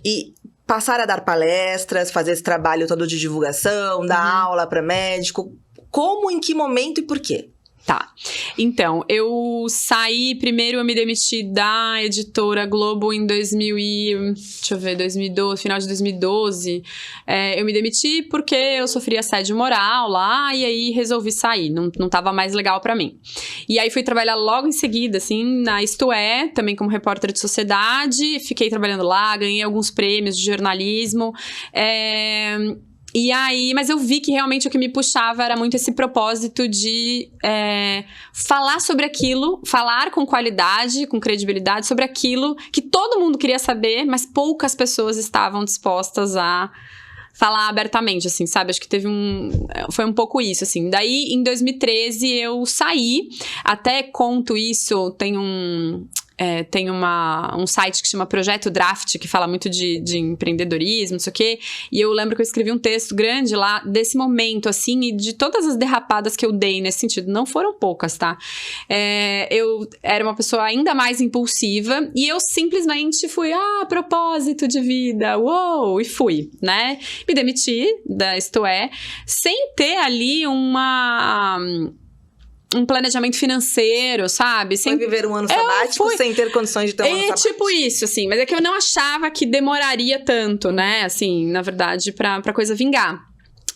e passar a dar palestras, fazer esse trabalho todo de divulgação, dar aula pra médico? Como, em que momento e por quê? Tá. Então, eu saí, primeiro eu me demiti da editora Globo em 2012, final de 2012. Eu me demiti porque eu sofri assédio moral lá, e aí resolvi sair, não tava mais legal pra mim. E aí fui trabalhar logo em seguida, assim, na Isto É, também como repórter de sociedade, fiquei trabalhando lá, ganhei alguns prêmios de jornalismo, e aí, mas eu vi que realmente o que me puxava era muito esse propósito de falar sobre aquilo, falar com qualidade, com credibilidade sobre aquilo que todo mundo queria saber, mas poucas pessoas estavam dispostas a falar abertamente, assim, sabe? Acho que foi um pouco isso, assim. Daí, em 2013, eu saí, até conto isso, tem um site que chama Projeto Draft, que fala muito de empreendedorismo, não sei o quê, e eu lembro que eu escrevi um texto grande lá desse momento, assim, e de todas as derrapadas que eu dei nesse sentido, não foram poucas, tá? Eu era uma pessoa ainda mais impulsiva, e eu simplesmente fui, propósito de vida, uou, e fui, né? Me demiti da Isto É, sem ter ali um planejamento financeiro, sabe? Foi viver um ano sabático sem ter condições de ter um ano sabático. Tipo isso, assim. Mas é que eu não achava que demoraria tanto, né? Assim, na verdade, pra coisa vingar.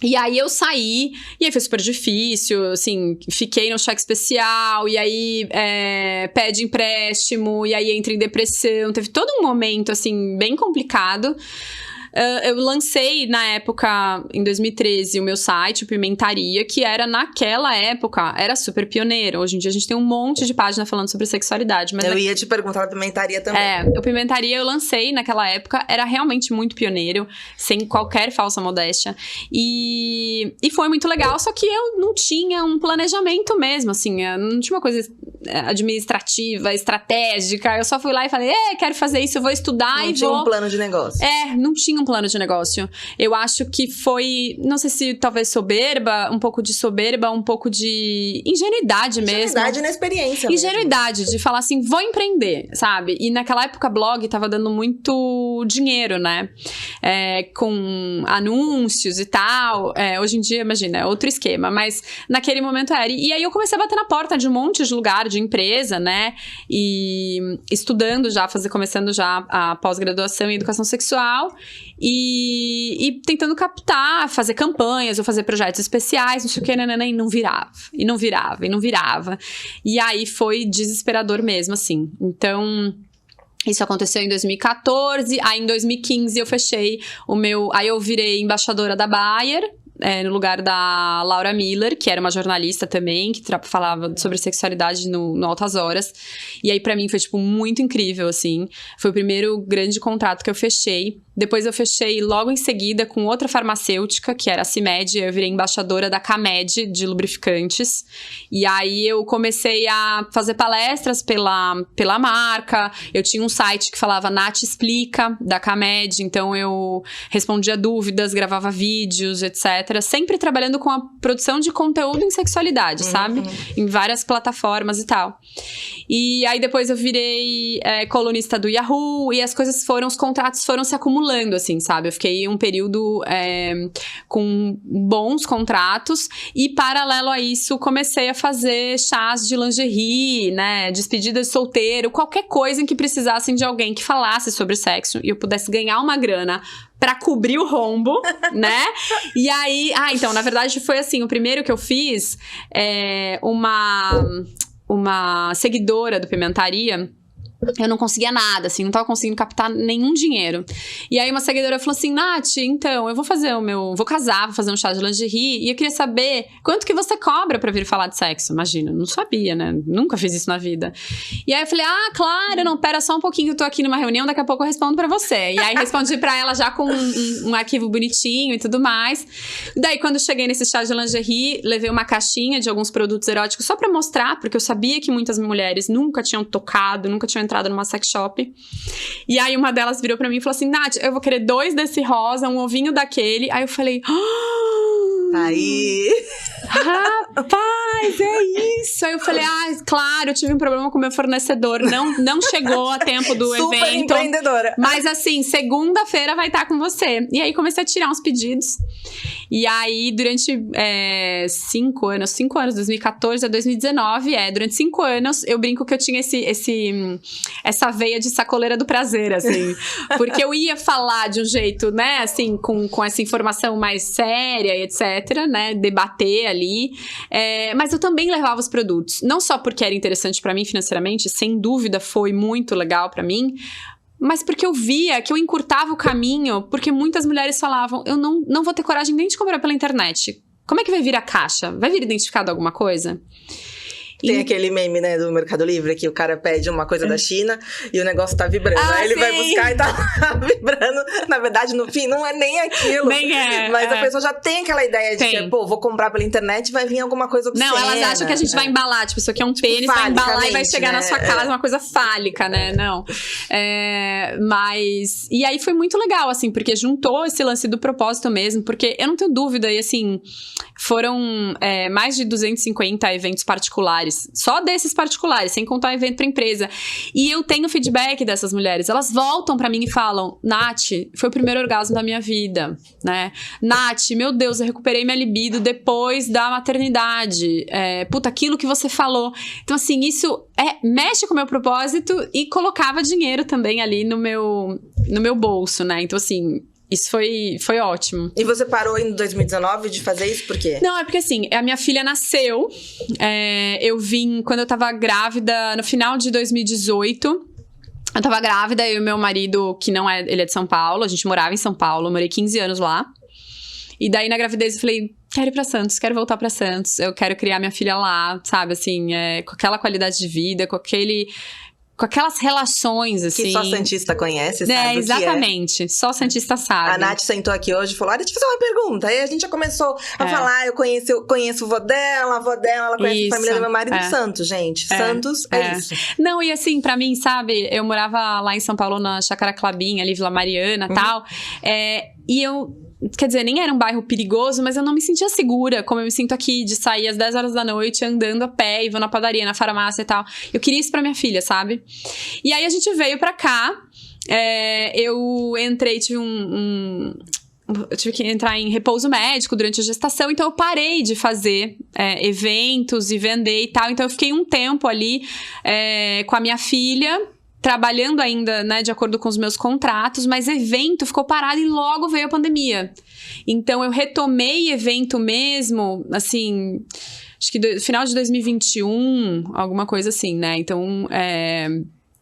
E aí eu saí, e aí foi super difícil, assim, fiquei no cheque especial, e aí pede empréstimo, e aí entra em depressão. Teve todo um momento, assim, bem complicado. Eu lancei, na época, em 2013, o meu site, o Pimentaria, que era, naquela época, era super pioneiro. Hoje em dia, a gente tem um monte de página falando sobre sexualidade. Mas eu ia te perguntar da Pimentaria também. O Pimentaria eu lancei naquela época, era realmente muito pioneiro, sem qualquer falsa modéstia. E foi muito legal, só que eu não tinha um planejamento mesmo, assim, não tinha uma coisa administrativa, estratégica. Eu só fui lá e falei, quero fazer isso, eu vou estudar não tinha um plano de negócio. Não tinha um plano de negócio. Eu acho que foi, não sei se talvez soberba, um pouco de ingenuidade mesmo. Ingenuidade na experiência Ingenuidade, de falar assim, vou empreender, sabe? E naquela época, blog tava dando muito dinheiro, né? Com anúncios e tal. Hoje em dia, imagina, é outro esquema. Mas naquele momento era. E aí eu comecei a bater na porta de um monte de lugar, de empresa, né? E estudando já, começando já a pós-graduação em educação sexual. E tentando captar, fazer campanhas ou fazer projetos especiais, não sei o que, e não virava. E aí foi desesperador mesmo, assim. Então, isso aconteceu em 2014, aí em 2015 eu fechei aí eu virei embaixadora da Bayer, no lugar da Laura Miller, que era uma jornalista também, que falava sobre sexualidade no Altas Horas. E aí, pra mim, foi, tipo, muito incrível, assim. Foi o primeiro grande contrato que eu fechei. Depois eu fechei logo em seguida com outra farmacêutica, que era a CIMED. Eu virei embaixadora da CAMED, de lubrificantes. E aí eu comecei a fazer palestras pela marca. Eu tinha um site que falava Nath Explica, da CAMED. Então eu respondia dúvidas, gravava vídeos, etc. Sempre trabalhando com a produção de conteúdo em sexualidade, sabe? Em várias plataformas e tal. E aí depois eu virei colunista do Yahoo. E os contratos foram se acumulando, assim, sabe? Eu fiquei um período com bons contratos e, paralelo a isso, comecei a fazer chás de lingerie, né? Despedida de solteiro, qualquer coisa em que precisassem de alguém que falasse sobre sexo e eu pudesse ganhar uma grana pra cobrir o rombo, né? E aí... então, na verdade, foi assim, o primeiro que eu fiz, uma seguidora do Pimentaria, eu não conseguia nada, assim, não tava conseguindo captar nenhum dinheiro. E aí uma seguidora falou assim, Nath, então, eu vou casar, vou fazer um chá de lingerie, e eu queria saber quanto que você cobra pra vir falar de sexo. Imagina, não sabia, né? Nunca fiz isso na vida. E aí eu falei, claro, não, pera só um pouquinho, eu tô aqui numa reunião, daqui a pouco eu respondo pra você. E aí respondi pra ela já com um arquivo bonitinho e tudo mais. Daí quando eu cheguei nesse chá de lingerie, levei uma caixinha de alguns produtos eróticos só pra mostrar, porque eu sabia que muitas mulheres nunca tinham tocado, nunca tinham entrado numa sex shop. E aí uma delas virou pra mim e falou assim, Nath, eu vou querer 2 desse rosa, um ovinho daquele. Aí eu falei, aí... Rapaz, é isso. Aí eu falei, claro, eu tive um problema com o meu fornecedor, não chegou a tempo do Super evento. Empreendedora. Mas assim, segunda-feira vai estar com você. E aí comecei a tirar uns pedidos. E aí, durante 5 anos, 2014 a 2019, durante 5 anos, eu brinco que eu tinha essa veia de sacoleira do prazer, assim. Porque eu ia falar de um jeito, né, assim, com essa informação mais séria, etc, né, debater ali. Mas eu também levava os produtos. Não só porque era interessante pra mim financeiramente, sem dúvida foi muito legal pra mim, mas porque eu via que eu encurtava o caminho, porque muitas mulheres falavam, eu não vou ter coragem nem de comprar pela internet. Como é que vai vir a caixa? Vai vir identificado alguma coisa? Tem aquele meme, né, do Mercado Livre, que o cara pede uma coisa da China e o negócio tá vibrando. Aí ele vai buscar e tá vibrando. Na verdade, no fim, não é nem aquilo. Nem é. Mas a pessoa já tem aquela ideia de que, pô, vou comprar pela internet e vai vir alguma coisa obscena. Não, elas acham que a gente vai embalar. Tipo, isso aqui é um pênis, vai embalar e vai chegar na sua casa, uma coisa fálica, né? Não. Mas... E aí foi muito legal, assim, porque juntou esse lance do propósito mesmo. Porque eu não tenho dúvida, e assim, foram mais de 250 eventos particulares. Só desses particulares, sem contar evento pra empresa. E eu tenho feedback dessas mulheres. Elas voltam pra mim e falam, Nath, foi o primeiro orgasmo da minha vida, né? Nath, meu Deus, eu recuperei minha libido depois da maternidade. Puta, aquilo que você falou. Então, assim, isso mexe com o meu propósito e colocava dinheiro também ali no meu bolso, né? Então, assim... Isso foi ótimo. E você parou em 2019 de fazer isso por quê? Não, é porque assim, a minha filha nasceu, eu vim quando eu tava grávida, no final de 2018. Eu tava grávida, eu e meu marido, que não ele é de São Paulo, a gente morava em São Paulo, eu morei 15 anos lá. E daí na gravidez eu falei, quero ir pra Santos, quero voltar pra Santos, eu quero criar minha filha lá, sabe, assim, com aquela qualidade de vida, com aquelas relações, assim. Que só Santista conhece, sabe exatamente. Só Santista sabe. A Nath sentou aqui hoje e falou, deixa eu fazer uma pergunta. Aí a gente já começou a falar, eu conheço o vô dela, a avó dela, ela conhece a família do meu marido. Santos, gente. Santos é isso. Não, e assim, pra mim, sabe, eu morava lá em São Paulo, na Chácara Clabin, ali, Vila Mariana e tal. E eu... Quer dizer, nem era um bairro perigoso, mas eu não me sentia segura, como eu me sinto aqui, de sair às 10 horas da noite, andando a pé, e vou na padaria, na farmácia e tal. Eu queria isso pra minha filha, sabe? E aí a gente veio pra cá, eu entrei, eu tive que entrar em repouso médico durante a gestação, então eu parei de fazer eventos e vender e tal. Então eu fiquei um tempo ali com a minha filha, trabalhando ainda, né, de acordo com os meus contratos, mas evento ficou parado e logo veio a pandemia. Então, eu retomei evento mesmo, assim, acho que final de 2021, alguma coisa assim, né? Então,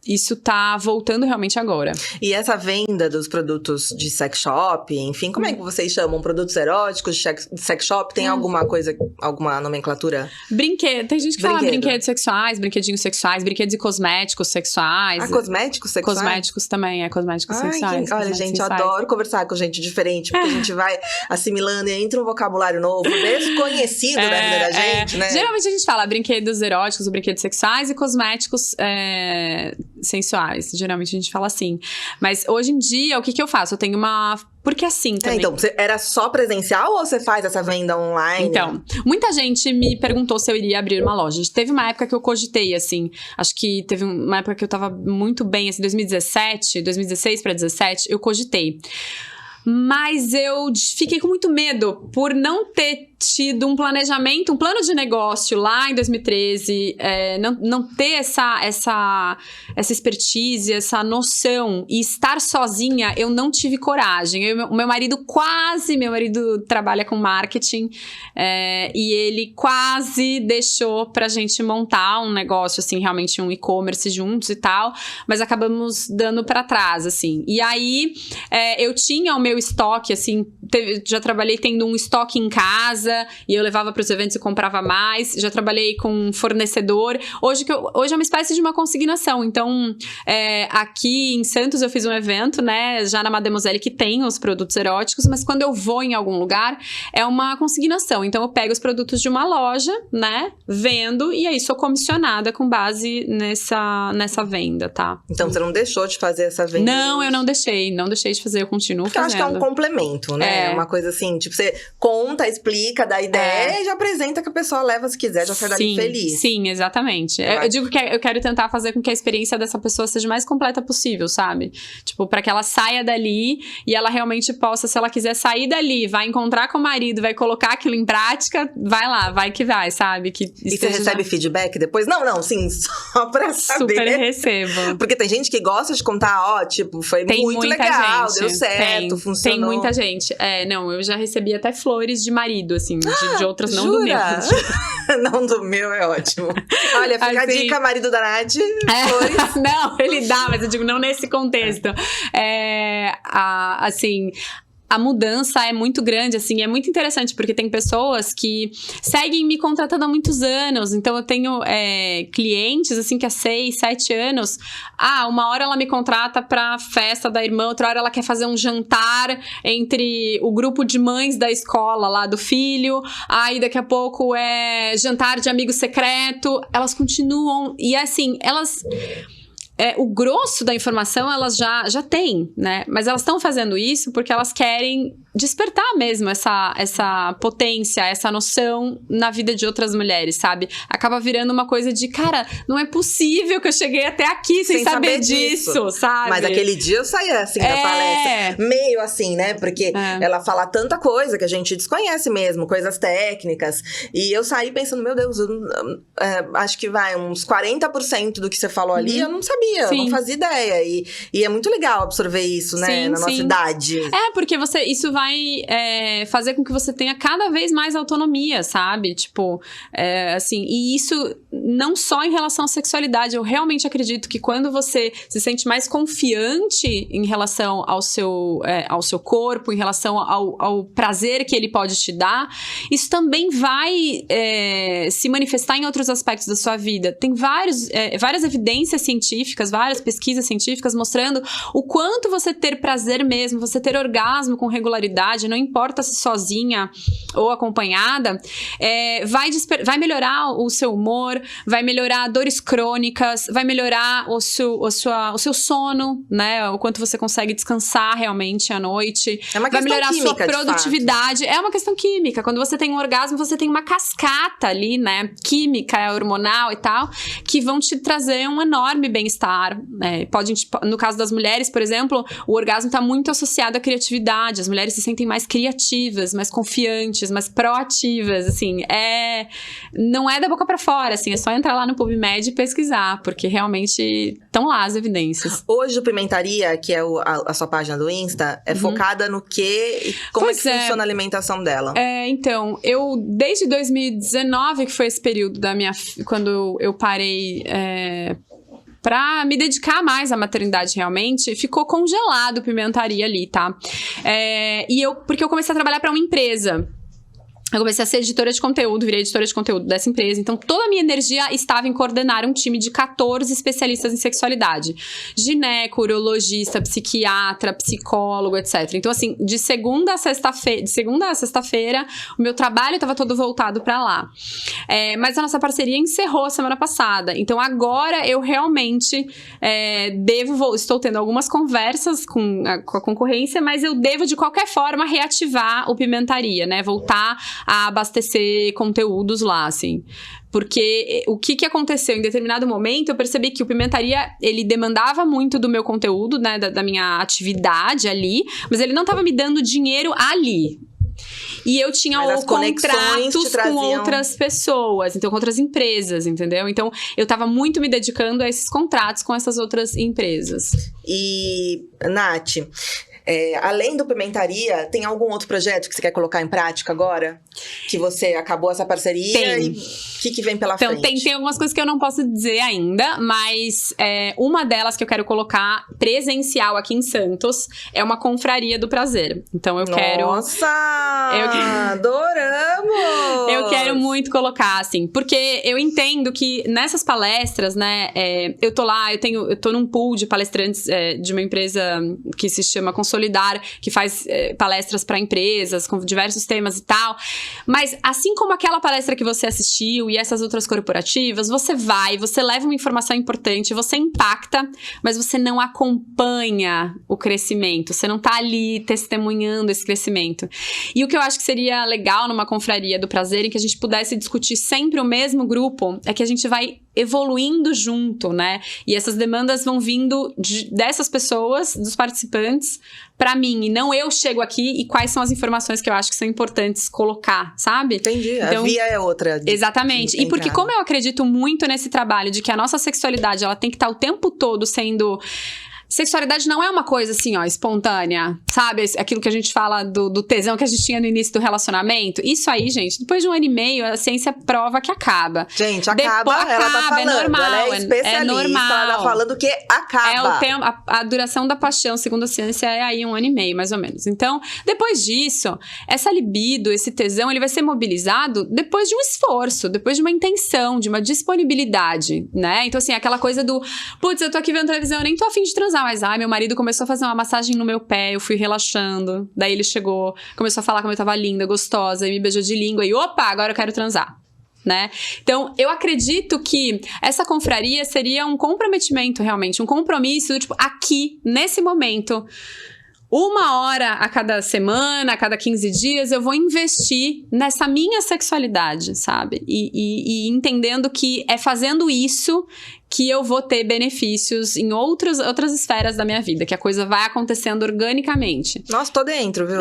isso tá voltando realmente agora. E essa venda dos produtos de sex shop, enfim, como é que vocês chamam? Produtos eróticos de sex shop? Tem alguma coisa, alguma nomenclatura? Brinquedo. Tem gente que fala brinquedos sexuais, brinquedinhos sexuais, brinquedos e cosméticos sexuais. Cosméticos sexuais? Cosméticos também, cosméticos sexuais. Olha, gente, eu adoro conversar com gente diferente, porque a gente vai assimilando e entra um vocabulário novo, desconhecido da vida da gente, né? Geralmente a gente fala brinquedos eróticos ou brinquedos sexuais e cosméticos sensuais. Geralmente a gente fala assim. Mas hoje em dia, o que eu faço? Eu tenho uma... Porque assim também... Então, era só presencial ou você faz essa venda online? Então, muita gente me perguntou se eu iria abrir uma loja. Teve uma época que eu cogitei, assim. Acho que teve uma época que eu tava muito bem, assim, 2016 pra 2017, eu cogitei. Mas eu fiquei com muito medo por não ter tido um planejamento, um plano de negócio lá em 2013, não ter essa expertise, essa noção, e estar sozinha, eu não tive coragem. Meu marido trabalha com marketing, e ele quase deixou pra gente montar um negócio, assim, realmente um e-commerce juntos e tal, mas acabamos dando pra trás, assim. E aí, eu tinha o meu estoque, assim, já trabalhei tendo um estoque em casa, e eu levava para os eventos e comprava mais. Já trabalhei com um fornecedor. Hoje é uma espécie de uma consignação. Então, aqui em Santos eu fiz um evento, né, já na Mademoiselle, que tem os produtos eróticos, mas quando eu vou em algum lugar, é uma consignação. Então, eu pego os produtos de uma loja, né, vendo, e aí sou comissionada com base nessa venda, tá? Então, você não deixou de fazer essa venda? Não, eu não deixei de fazer, eu continuo fazendo. Eu acho que é um complemento, né? Uma coisa assim, tipo, você conta, explica, explica, dá ideia e já apresenta que a pessoa leva se quiser, já sai dali feliz. Sim, exatamente. Eu digo que eu quero tentar fazer com que a experiência dessa pessoa seja o mais completa possível, sabe? Tipo, pra que ela saia dali e ela realmente possa, se ela quiser sair dali, vai encontrar com o marido, vai colocar aquilo em prática, vai lá, vai que vai, sabe? Que e você recebe feedback depois? Não, sim, só pra saber. Super recebo. Porque tem gente que gosta de contar, tipo, foi muito legal, deu certo, funcionou. Tem muita gente. Eu já recebi até flores de marido, assim, de outras, não do meu. Não do meu, é ótimo. Olha, fica a dica, marido da Nath, flores. Não, ele dá, mas eu digo, não nesse contexto. A mudança é muito grande, assim, é muito interessante, porque tem pessoas que seguem me contratando há muitos anos, então eu tenho clientes, assim, que há 6, 7 anos, uma hora ela me contrata pra festa da irmã, outra hora ela quer fazer um jantar entre o grupo de mães da escola lá do filho, aí daqui a pouco é jantar de amigo secreto, elas continuam, e assim, elas... o grosso da informação elas já têm, né? Mas elas estão fazendo isso porque elas querem despertar mesmo essa potência, essa noção na vida de outras mulheres, sabe? Acaba virando uma coisa de, cara, não é possível que eu cheguei até aqui sem saber disso, sabe? Mas aquele dia eu saí assim da palestra, meio assim, né? Porque ela fala tanta coisa que a gente desconhece mesmo, coisas técnicas. E eu saí pensando, meu Deus, acho que vai uns 40% do que você falou ali, eu não sabia. Eu não fazia ideia. E é muito legal absorver isso, né? Na nossa idade. Porque isso vai fazer com que você tenha cada vez mais autonomia, sabe? Tipo, assim, e isso não só em relação à sexualidade. Eu realmente acredito que quando você se sente mais confiante em relação ao seu corpo, em relação ao prazer que ele pode te dar, isso também vai se manifestar em outros aspectos da sua vida. Tem várias evidências científicas, várias pesquisas científicas mostrando o quanto você ter prazer mesmo, você ter orgasmo com regularidade, não importa se sozinha ou acompanhada, vai melhorar o seu humor, vai melhorar dores crônicas, vai melhorar o seu sono, né? O quanto você consegue descansar realmente à noite. Vai melhorar a sua produtividade. É uma questão química. Quando você tem um orgasmo, você tem uma cascata ali, né? Química, hormonal e tal, que vão te trazer um enorme bem-estar. No caso das mulheres, por exemplo, o orgasmo está muito associado à criatividade. As mulheres se sentem mais criativas, mais confiantes, mais proativas, assim. Não é da boca para fora, assim, é só entrar lá no PubMed e pesquisar, porque realmente estão lá as evidências. Hoje o Pimentaria, que é a sua página do Insta, é focada no quê? E como funciona a alimentação dela? Então, eu desde 2019, que foi esse período quando eu parei pra me dedicar mais à maternidade realmente, ficou congelado Pimentaria ali, tá? Porque eu comecei a trabalhar pra uma empresa. Eu comecei a ser editora de conteúdo, virei editora de conteúdo dessa empresa. Então, toda a minha energia estava em coordenar um time de 14 especialistas em sexualidade. Gineco, urologista, psiquiatra, psicólogo, etc. Então, assim, de segunda a sexta-feira, o meu trabalho estava todo voltado para lá. Mas a nossa parceria encerrou semana passada. Então, agora eu realmente estou tendo algumas conversas com a concorrência, mas eu devo, de qualquer forma, reativar o Pimentaria, né? Voltar a abastecer conteúdos lá, assim. Porque o que aconteceu? Em determinado momento, eu percebi que o Pimentaria, ele demandava muito do meu conteúdo, né? Da minha atividade ali, mas ele não estava me dando dinheiro ali. E eu tinha contratos com outras pessoas, então com outras empresas, entendeu? Então, eu tava muito me dedicando a esses contratos com essas outras empresas. E, Nath, além do Pimentaria, tem algum outro projeto que você quer colocar em prática agora? Que você acabou essa parceria? Tem. E o que vem pela frente? Então, tem algumas coisas que eu não posso dizer ainda, mas uma delas que eu quero colocar presencial aqui em Santos é uma confraria do prazer. Então, eu quero... Nossa! Adoramos! Eu quero muito colocar, assim, porque eu entendo que nessas palestras, né, eu tô lá, eu tô num pool de palestrantes de uma empresa que se chama Consolidar, que faz palestras para empresas com diversos temas e tal. Mas assim como aquela palestra que você assistiu e essas outras corporativas, você vai, você leva uma informação importante, você impacta, mas você não acompanha o crescimento, você não tá ali testemunhando esse crescimento. E o que eu acho que seria legal numa confraria do prazer, em que a gente pudesse discutir sempre o mesmo grupo, é que a gente vai evoluindo junto, né? E essas demandas vão vindo dessas pessoas, dos participantes, pra mim. E não eu chego aqui e quais são as informações que eu acho que são importantes colocar, sabe? Entendi. Então, a via é outra. Exatamente. E porque como eu acredito muito nesse trabalho de que a nossa sexualidade, ela tem que estar o tempo todo sendo... Sexualidade não é uma coisa assim, ó, espontânea, sabe? Aquilo que a gente fala do tesão que a gente tinha no início do relacionamento. Isso aí, gente, depois de 1 ano e meio, a ciência prova que acaba. Gente, acaba, ela tá falando. É normal, ela é especialista, normal. Ela tá falando que acaba. É o tempo, a duração da paixão, segundo a ciência, é aí 1 ano e meio, mais ou menos. Então, depois disso, essa libido, esse tesão, ele vai ser mobilizado depois de um esforço, depois de uma intenção, de uma disponibilidade, né? Então, assim, aquela coisa do, putz, eu tô aqui vendo televisão, eu nem tô afim de transar, mas meu marido começou a fazer uma massagem no meu pé, eu fui relaxando, daí ele chegou, começou a falar como eu tava linda, gostosa, e me beijou de língua, e opa, agora eu quero transar. Né? Então, eu acredito que essa confraria seria um comprometimento, realmente, um compromisso, tipo, aqui, nesse momento, 1 hora a cada semana, a cada 15 dias, eu vou investir nessa minha sexualidade, sabe? E entendendo que é fazendo isso que eu vou ter benefícios em outras esferas da minha vida, que a coisa vai acontecendo organicamente. Nossa, tô dentro, viu?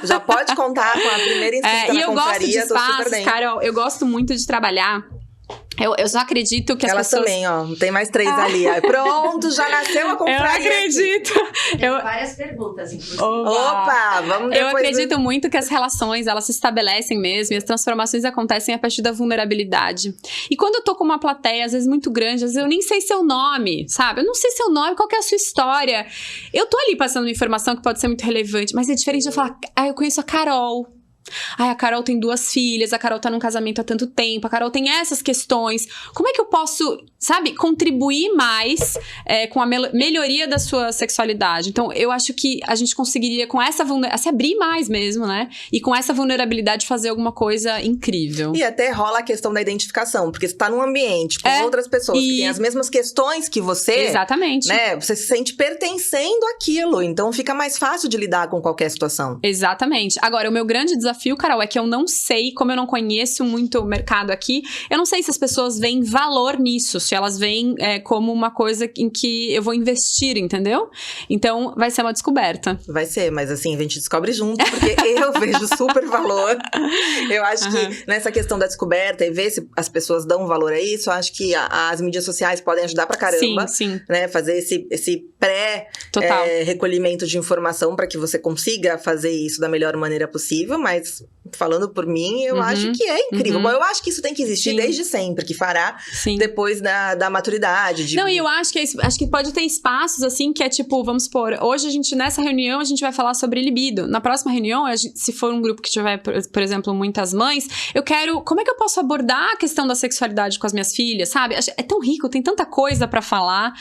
Já pode contar com a primeira inscrita na confraria, e eu gosto de espaços, Carol, eu gosto muito de trabalhar. Eu só acredito que as Elas pessoas... também, ó. Tem mais 3 ali. Aí, pronto, já nasceu a confraria. Eu acredito. Tem várias perguntas, inclusive. Opa, vamos depois... Eu acredito muito que as relações, elas se estabelecem mesmo, e as transformações acontecem a partir da vulnerabilidade. E quando eu tô com uma plateia, às vezes muito grande, às vezes eu nem sei seu nome, sabe? Eu não sei seu nome, qual que é a sua história. Eu tô ali passando uma informação que pode ser muito relevante, mas é diferente de eu falar, eu conheço a Carol. A Carol tem 2 filhas, a Carol tá num casamento há tanto tempo, a Carol tem essas questões. Como é que eu posso, sabe, contribuir mais com a melhoria da sua sexualidade? Então, eu acho que a gente conseguiria, com essa se abrir mais mesmo, né? E com essa vulnerabilidade fazer alguma coisa incrível. E até rola a questão da identificação, porque você tá num ambiente com outras pessoas que têm as mesmas questões que você. Exatamente. Né? Você se sente pertencendo àquilo, então fica mais fácil de lidar com qualquer situação. Exatamente. Agora, o meu grande desafio, Carol, é que eu não sei, como eu não conheço muito o mercado aqui, eu não sei se as pessoas veem valor nisso, se elas veem como uma coisa em que eu vou investir, entendeu? Então, vai ser uma descoberta. Vai ser, mas assim, a gente descobre junto, porque eu vejo super valor. Eu acho que nessa questão da descoberta e ver se as pessoas dão valor a isso, eu acho que as mídias sociais podem ajudar pra caramba. Sim. Né? Fazer esse pré-recolhimento de informação pra que você consiga fazer isso da melhor maneira possível, mas falando por mim, eu acho que é incrível. Bom, eu acho que isso tem que existir desde sempre, que fará depois da maturidade. Não, e eu acho que pode ter espaços, assim, que é tipo, vamos supor, hoje nessa reunião, a gente vai falar sobre libido. Na próxima reunião, se for um grupo que tiver, por exemplo, muitas mães, como é que eu posso abordar a questão da sexualidade com as minhas filhas, sabe? É tão rico, tem tanta coisa pra falar,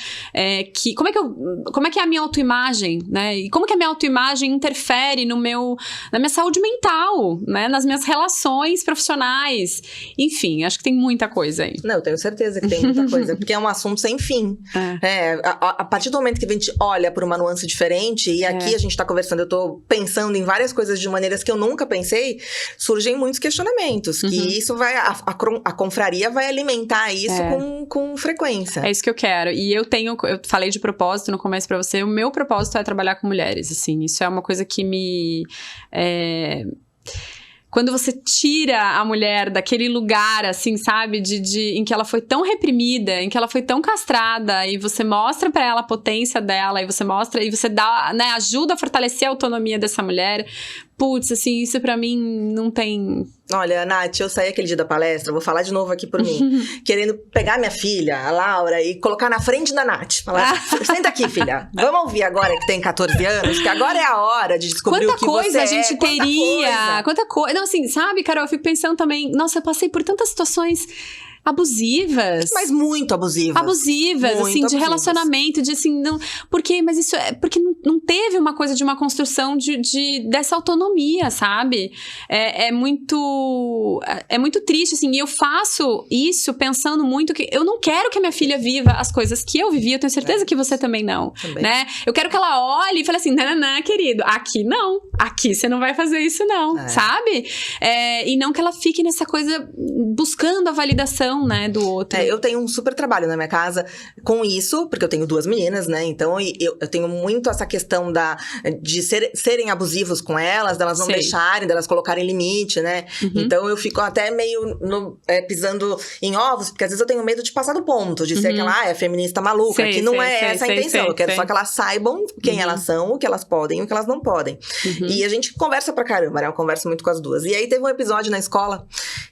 como é que é a minha autoimagem, né? E como que a minha autoimagem interfere na minha saúde mental, né? Nas minhas relações profissionais. Enfim, acho que tem muita coisa aí. Não, eu tenho certeza que tem muita coisa, porque é um assunto sem fim. A partir do momento que a gente olha por uma nuance diferente, e aqui a gente tá conversando, eu tô pensando em várias coisas de maneiras que eu nunca pensei, surgem muitos questionamentos, que isso vai, a confraria vai alimentar isso com frequência. É isso que eu quero. E eu falei de propósito no começo pra você, o meu propósito é trabalhar com mulheres, assim, isso é uma coisa que me... Quando você tira a mulher daquele lugar, assim, sabe? Em que ela foi tão reprimida, em que ela foi tão castrada, e você mostra pra ela a potência dela, e você dá, né, ajuda a fortalecer a autonomia dessa mulher. Putz, assim, isso pra mim não tem... Olha, Nath, eu saí aquele dia da palestra, vou falar de novo aqui por mim, querendo pegar minha filha, a Laura, e colocar na frente da Nath. Falar, senta aqui, filha, vamos ouvir agora que tem 14 anos, que agora é a hora de descobrir o que você é. Quanta coisa a gente teria, quanta coisa. Não, assim, sabe, Carol, eu fico pensando também, nossa, eu passei por tantas situações abusivas. Mas muito abusivas. Abusivas, Muito assim, de abusivas. relacionamento, de assim, não... Mas isso é... Porque não teve uma coisa de uma construção dessa autonomia, sabe? É muito triste, assim, e eu faço isso pensando muito que eu não quero que a minha filha viva as coisas que eu vivi, eu tenho certeza que você também não, né? Eu quero que ela olhe e fale assim, não, querido, aqui não, aqui você não vai fazer isso não, sabe? E não que ela fique nessa coisa buscando a validação, né, do outro. Eu tenho um super trabalho na minha casa com isso, porque eu tenho 2 meninas, né? Então eu tenho muito essa questão de serem abusivos com elas, delas não deixarem, delas colocarem limite, né? Então eu fico até meio pisando em ovos, porque às vezes eu tenho medo de passar do ponto, de ser aquela, feminista maluca, que não é essa a intenção. Eu quero só que elas saibam quem elas são, o que elas podem e o que elas não podem. E a gente conversa pra caramba, né? Eu converso muito com as duas. E aí teve um episódio na escola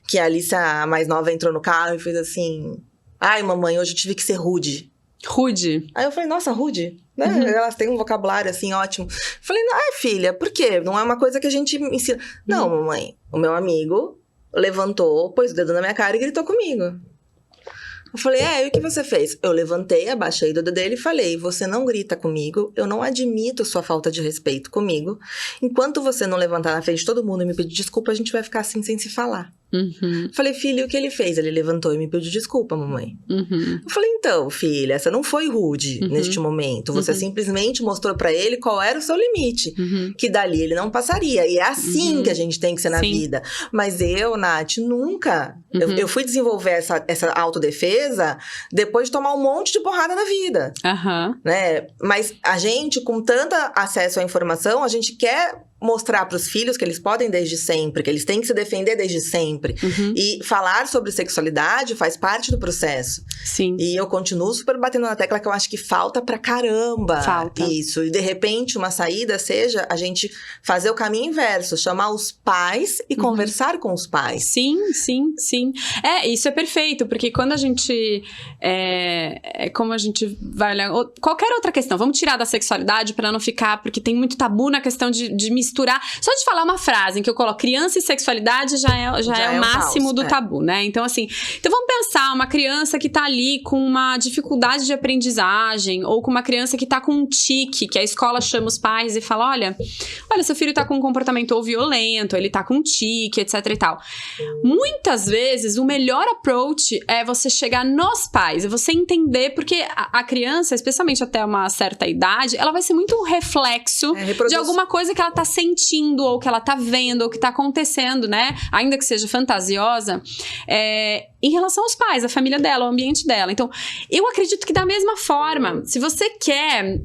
que a Alicia, a mais nova, entrou no carro e fez assim: ai, mamãe, hoje eu tive que ser rude. Rude? Aí eu falei, nossa, rude? Né? Elas têm um vocabulário, assim, ótimo. Falei, ai, filha, por quê? Não é uma coisa que a gente ensina. Não, mamãe, o meu amigo levantou, pôs o dedo na minha cara e gritou comigo. Eu falei, e o que você fez? Eu levantei, abaixei o dedo dele e falei, você não grita comigo, eu não admito sua falta de respeito comigo. Enquanto você não levantar na frente de todo mundo e me pedir desculpa, a gente vai ficar assim sem se falar. Falei, filho, e o que ele fez? Ele levantou e me pediu desculpa, mamãe. Eu falei, então, filha, você não foi rude neste momento. Você simplesmente mostrou pra ele qual era o seu limite. Que dali ele não passaria. E é assim que a gente tem que ser na vida. Mas eu, Nath, nunca... Eu fui desenvolver essa autodefesa depois de tomar um monte de porrada na vida. Né? Mas a gente, com tanto acesso à informação, a gente quer mostrar para os filhos que eles podem desde sempre, que eles têm que se defender desde sempre. E falar sobre sexualidade faz parte do processo. Sim. E eu continuo super batendo na tecla que eu acho que falta pra caramba. Falta. Isso. E de repente uma saída seja a gente fazer o caminho inverso, chamar os pais e conversar com os pais. Sim. Isso é perfeito, porque quando a gente... como a gente vai olhar... Qualquer outra questão, vamos tirar da sexualidade pra não ficar... Porque tem muito tabu na questão de misturar. Só de falar uma frase em que eu coloco criança e sexualidade já é o máximo do tabu, né? Então, assim... Então, vamos pensar uma criança que tá ali com uma dificuldade de aprendizagem, ou com uma criança que tá com um tique, que a escola chama os pais e fala, olha, seu filho tá com um comportamento ou violento, ele tá com um tique, etc e tal. Muitas vezes, o melhor approach é você chegar nos pais, é você entender, porque a criança, especialmente até uma certa idade, ela vai ser muito um reflexo de alguma coisa que ela tá sentindo, ou que ela tá vendo, ou que tá acontecendo, né? Ainda que seja fantasiosa, em relação aos pais, a família dela, o ambiente dela. Então, eu acredito que da mesma forma, se você quer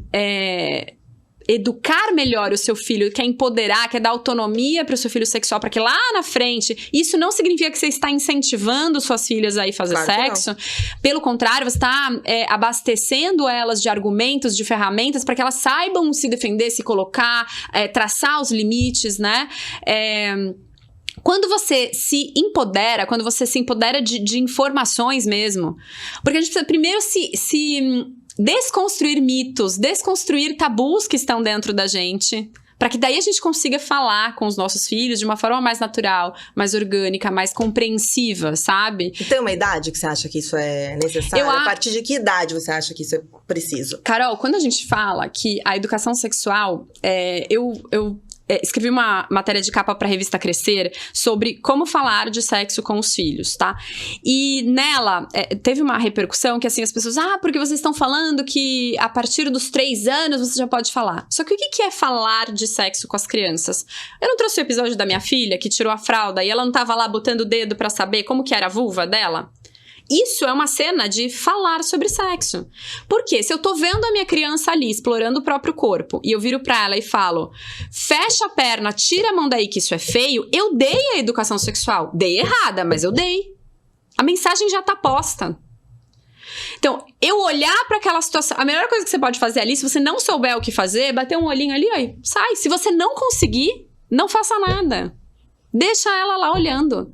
educar melhor o seu filho, quer empoderar, quer dar autonomia para o seu filho sexual, para que lá na frente, isso não significa que você está incentivando suas filhas a ir fazer sexo. Pelo contrário, você está abastecendo elas de argumentos, de ferramentas, para que elas saibam se defender, se colocar, traçar os limites, né? Quando você se empodera, de informações mesmo, porque a gente precisa primeiro se desconstruir mitos, desconstruir tabus que estão dentro da gente, para que daí a gente consiga falar com os nossos filhos de uma forma mais natural, mais orgânica, mais compreensiva, sabe? E tem uma idade que você acha que isso é necessário? A partir de que idade você acha que isso é preciso? Carol, quando a gente fala que a educação sexual, eu escrevi uma matéria de capa pra revista Crescer sobre como falar de sexo com os filhos, tá? E nela, teve uma repercussão que assim, as pessoas, porque vocês estão falando que a partir dos 3 anos você já pode falar. Só que o que é falar de sexo com as crianças? Eu não trouxe o episódio da minha filha, que tirou a fralda e ela não tava lá botando o dedo pra saber como que era a vulva dela? Isso é uma cena de falar sobre sexo. Porque se eu tô vendo a minha criança ali explorando o próprio corpo e eu viro pra ela e falo, fecha a perna, tira a mão daí que isso é feio, eu dei a educação sexual. Dei errada, mas eu dei. A mensagem já tá posta. Então, eu olhar pra aquela situação... A melhor coisa que você pode fazer ali, se você não souber o que fazer, bater um olhinho ali, ó, sai. Se você não conseguir, não faça nada. Deixa ela lá olhando.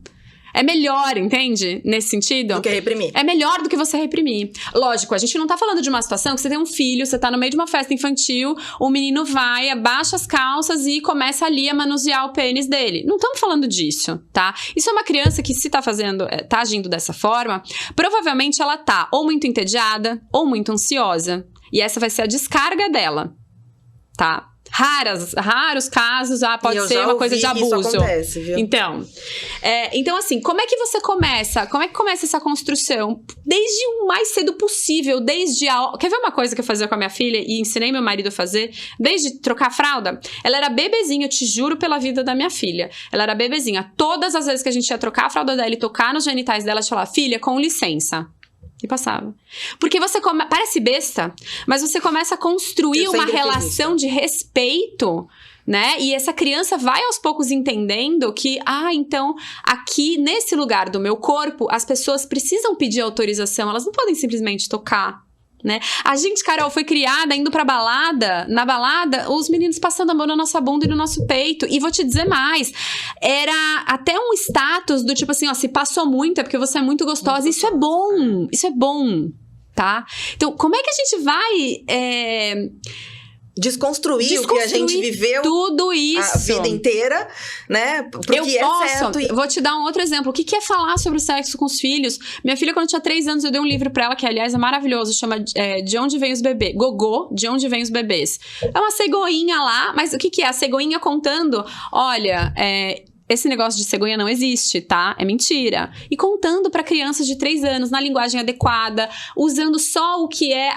É melhor, entende? Nesse sentido. Do que reprimir. É melhor do que você reprimir. Lógico, a gente não tá falando de uma situação que você tem um filho, você tá no meio de uma festa infantil, o menino vai, abaixa as calças e começa ali a manusear o pênis dele. Não estamos falando disso, tá? Isso é uma criança que se tá agindo dessa forma, provavelmente ela tá ou muito entediada ou muito ansiosa. E essa vai ser a descarga dela, tá? Raros casos, pode ser uma coisa de abuso. Isso acontece, viu? Então, assim, como é que você começa? Como é que começa essa construção? Desde o mais cedo possível, Quer ver uma coisa que eu fazia com a minha filha e ensinei meu marido a fazer? Desde trocar a fralda, ela era bebezinha, eu te juro pela vida da minha filha. Ela era bebezinha. Todas as vezes que a gente ia trocar a fralda dela e tocar nos genitais dela, a gente falava, filha, com licença. E passava. Porque parece besta, mas você começa a construir uma relação de respeito, né? E essa criança vai aos poucos entendendo que, então, aqui nesse lugar do meu corpo, as pessoas precisam pedir autorização, elas não podem simplesmente tocar. Né? A gente, Carol, foi criada indo pra balada. Na balada, os meninos passando a mão na nossa bunda e no nosso peito. E vou te dizer mais, era até um status do tipo assim, se passou muito é porque você é muito gostosa. Isso é bom, tá? Então, como é que a gente vai desconstruir o que a gente viveu tudo isso. A vida inteira, né? Porque certo. Vou te dar um outro exemplo. O que é falar sobre o sexo com os filhos? Minha filha, quando tinha 3 anos, eu dei um livro pra ela, que aliás é maravilhoso, chama De Onde Vêm os Bebês? Gogô, De Onde Vêm os Bebês? É uma cegonha lá, mas o que é? A cegonha contando, olha, esse negócio de cegonha não existe, tá? É mentira. E contando pra crianças de 3 anos, na linguagem adequada, usando só o que é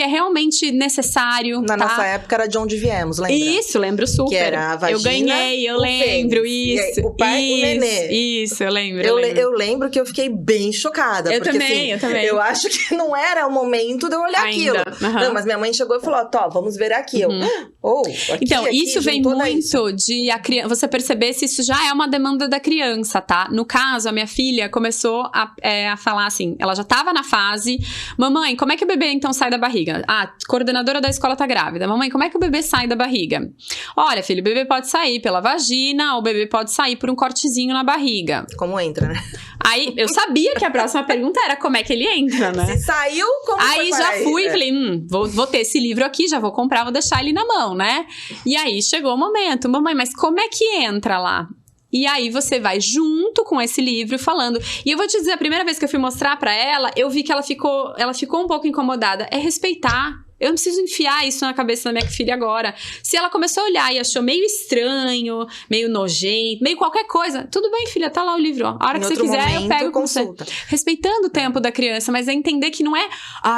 realmente necessário, Na nossa época era De Onde Viemos, lembra? Isso, lembro super. Que era a vagina, eu ganhei, eu lembro, isso. O pai e o nenê. Isso, eu lembro. Eu lembro que eu fiquei bem chocada. Eu porque, também, eu também. Eu acho que não era o momento de eu olhar ainda. Aquilo. Uhum. Não, mas minha mãe chegou e falou, vamos ver aqui. Aqui, então, isso vem muito isso. de você perceber se isso já é uma demanda da criança, tá? No caso, a minha filha começou a falar assim, ela já tava na fase, mamãe, como é que o bebê então sai da barriga? Coordenadora da escola tá grávida. Mamãe, como é que o bebê sai da barriga? Olha, filho, o bebê pode sair pela vagina, ou o bebê pode sair por um cortezinho na barriga. Como entra, né? Aí, eu sabia que a próxima pergunta era como é que ele entra, né? Se saiu, como aí já fui e falei, vou ter esse livro aqui, já vou comprar, vou deixar ele na mão, né? E aí, chegou o momento, mamãe, mas como é que entra lá? E aí você vai junto com esse livro falando. E eu vou te dizer, a primeira vez que eu fui mostrar pra ela, eu vi que ela ficou um pouco incomodada. É respeitar. Eu não preciso enfiar isso na cabeça da minha filha agora. Se ela começou a olhar e achou meio estranho, meio nojento, meio qualquer coisa, tudo bem, filha, tá lá o livro, ó. A hora que você quiser, eu pego com você. Respeitando o tempo da criança, mas é entender que não é,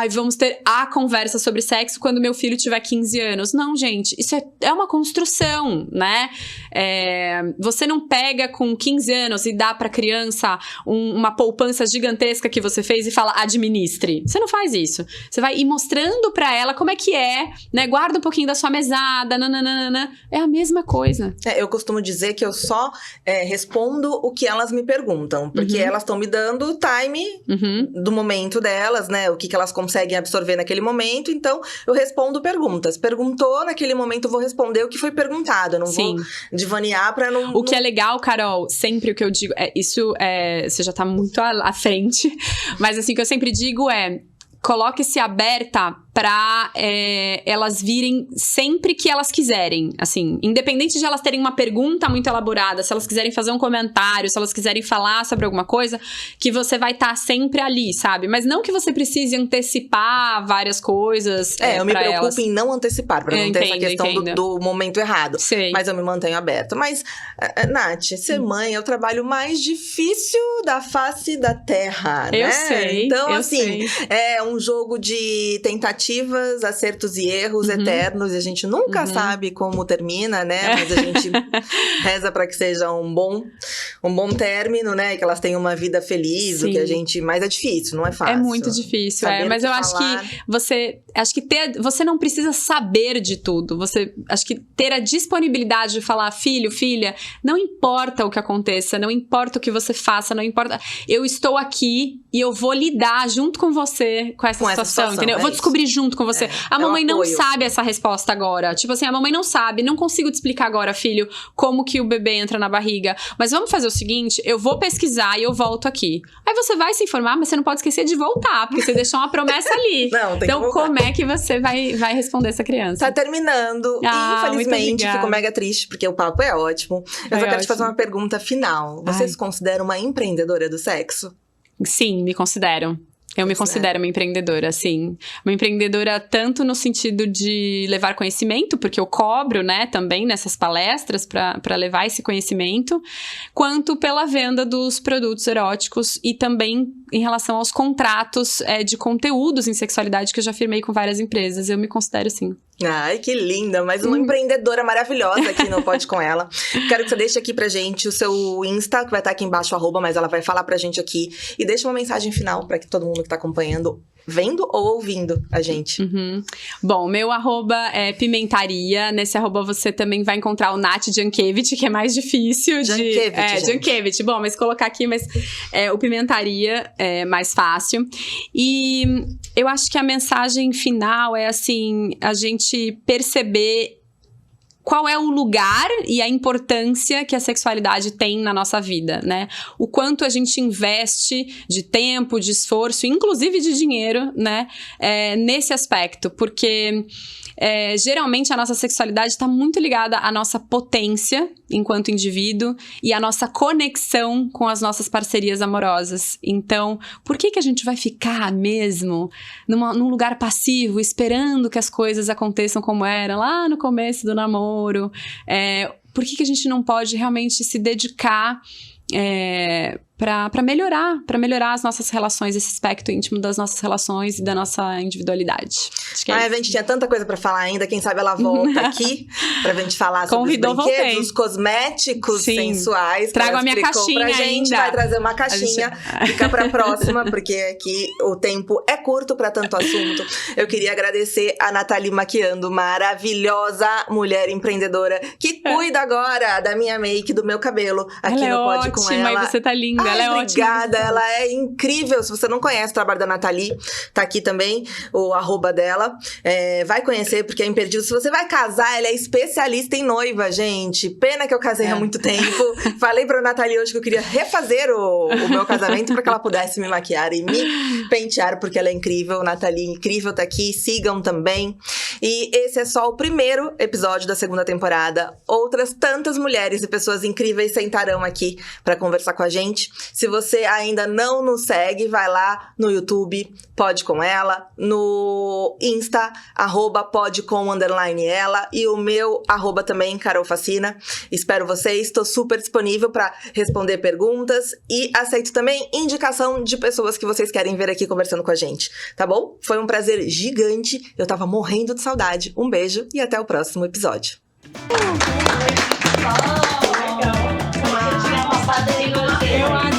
vamos ter a conversa sobre sexo quando meu filho tiver 15 anos. Não, gente, isso é uma construção, né? Você não pega com 15 anos e dá pra criança uma poupança gigantesca que você fez e fala, administre. Você não faz isso. Você vai ir mostrando pra ela como é que né? Guarda um pouquinho da sua mesada, nananana. É a mesma coisa. Eu costumo dizer que eu só respondo o que elas me perguntam. Porque elas estão me dando o time do momento delas, né? O que elas conseguem absorver naquele momento. Então, eu respondo perguntas. Perguntou, naquele momento eu vou responder o que foi perguntado. Eu não vou divanear pra não... O que é legal, Carol, sempre o que eu digo... você já tá muito à frente. Mas assim, o que eu sempre digo coloque-se aberta pra elas virem sempre que elas quiserem, assim, independente de elas terem uma pergunta muito elaborada, se elas quiserem fazer um comentário, se elas quiserem falar sobre alguma coisa, que você vai estar sempre ali, sabe? Mas não que você precise antecipar várias coisas eu me preocupo elas. Em não antecipar, pra não ter essa questão do momento errado. Sei. Mas eu me mantenho aberta. Mas, Nath, ser mãe é o trabalho mais difícil da face da terra, né? Eu sei. Então, assim, é um jogo de tentativas, acertos e erros eternos, e a gente nunca sabe como termina, né? Mas a gente reza pra que seja um bom término, né? Que elas tenham uma vida feliz, o que a gente... Mas é difícil, não é fácil. É muito difícil, mas eu acho que você não precisa saber de tudo. Acho que ter a disponibilidade de falar, filho, filha, não importa o que aconteça, não importa o que você faça, não importa... Eu estou aqui e eu vou lidar junto com você com essa situação, entendeu? Eu vou descobrir junto com você. A mamãe não apoio. sabe essa resposta agora. Tipo assim, a mamãe não sabe, não consigo te explicar agora, filho, como que o bebê entra na barriga. Mas vamos fazer o seguinte, eu vou pesquisar e eu volto aqui. Aí você vai se informar, mas você não pode esquecer de voltar, porque você deixou uma promessa ali. Não, tem então, que voltar. como é que você vai responder essa criança? Tá terminando. Ah, E, muito infelizmente, obrigada. fico mega triste, porque o papo é ótimo. Eu Foi só quero te ótimo. fazer uma pergunta final. Você se considera uma empreendedora do sexo? Sim, me considero. Eu me considero uma empreendedora, sim. Uma empreendedora tanto no sentido de levar conhecimento, porque eu cobro, né, também nessas palestras para levar esse conhecimento, quanto pela venda dos produtos eróticos e também em relação aos contratos de conteúdos em sexualidade que eu já firmei com várias empresas. Eu me considero, sim. Ai, que linda! Mais uma empreendedora maravilhosa aqui no Pode Com Ela. Quero que você deixe aqui pra gente o seu Insta, que vai estar aqui embaixo, @, mas ela vai falar pra gente aqui. E deixa uma mensagem final pra que todo mundo que tá acompanhando, vendo ou ouvindo a gente. Bom, meu @ é Pimentaria. Nesse @ você também vai encontrar o Nath Jankiewicz, que é mais difícil de... Jankiewicz, gente. Jankiewicz. Bom, mas colocar aqui, mas o Pimentaria é mais fácil. E eu acho que a mensagem final é assim, a gente perceber qual é o lugar e a importância que a sexualidade tem na nossa vida, né? O quanto a gente investe de tempo, de esforço, inclusive de dinheiro, né? Nesse aspecto, porque geralmente a nossa sexualidade está muito ligada à nossa potência enquanto indivíduo e à nossa conexão com as nossas parcerias amorosas. Então, por que a gente vai ficar mesmo num lugar passivo, esperando que as coisas aconteçam como eram lá no começo do namoro? Por que a gente não pode realmente se dedicar para melhorar as nossas relações, esse aspecto íntimo das nossas relações e da nossa individualidade. Acho que A gente tinha tanta coisa pra falar ainda, quem sabe ela volta aqui pra gente falar sobre Convidou, os brinquedos, voltei. os cosméticos Sim. sensuais. Trago Ela a minha explicou caixinha pra gente, ainda. vai trazer uma caixinha, fica pra próxima, porque aqui o tempo é curto pra tanto assunto. Eu queria agradecer a Nathalie Maquiando, maravilhosa mulher empreendedora, que cuida agora da minha make, do meu cabelo, aqui ela no Pode é Com ótima, Ela. e você tá linda, ela é ótima. Obrigada, ela é incrível. Se você não conhece o trabalho da Nathalie, tá aqui também o @ dela. Vai conhecer, porque é imperdível. Se você vai casar, ela é especialista em noiva, gente. Pena que eu casei há muito tempo. Falei pra Nathalie hoje que eu queria refazer o meu casamento pra que ela pudesse me maquiar e me pentear, porque ela é incrível. Nathalie, incrível, tá aqui. Sigam também. E esse é só o primeiro episódio da 2ª temporada. Outras tantas mulheres e pessoas incríveis sentarão aqui pra conversar com a gente. Se você ainda não nos segue, vai lá no YouTube, Pode Com Ela, no Insta, @podecom_ela, e o meu @ também, Carol Facina. Espero vocês, estou super disponível para responder perguntas e aceito também indicação de pessoas que vocês querem ver aqui conversando com a gente, tá bom? Foi um prazer gigante, eu tava morrendo de saudade. Um beijo e até o próximo episódio. Eu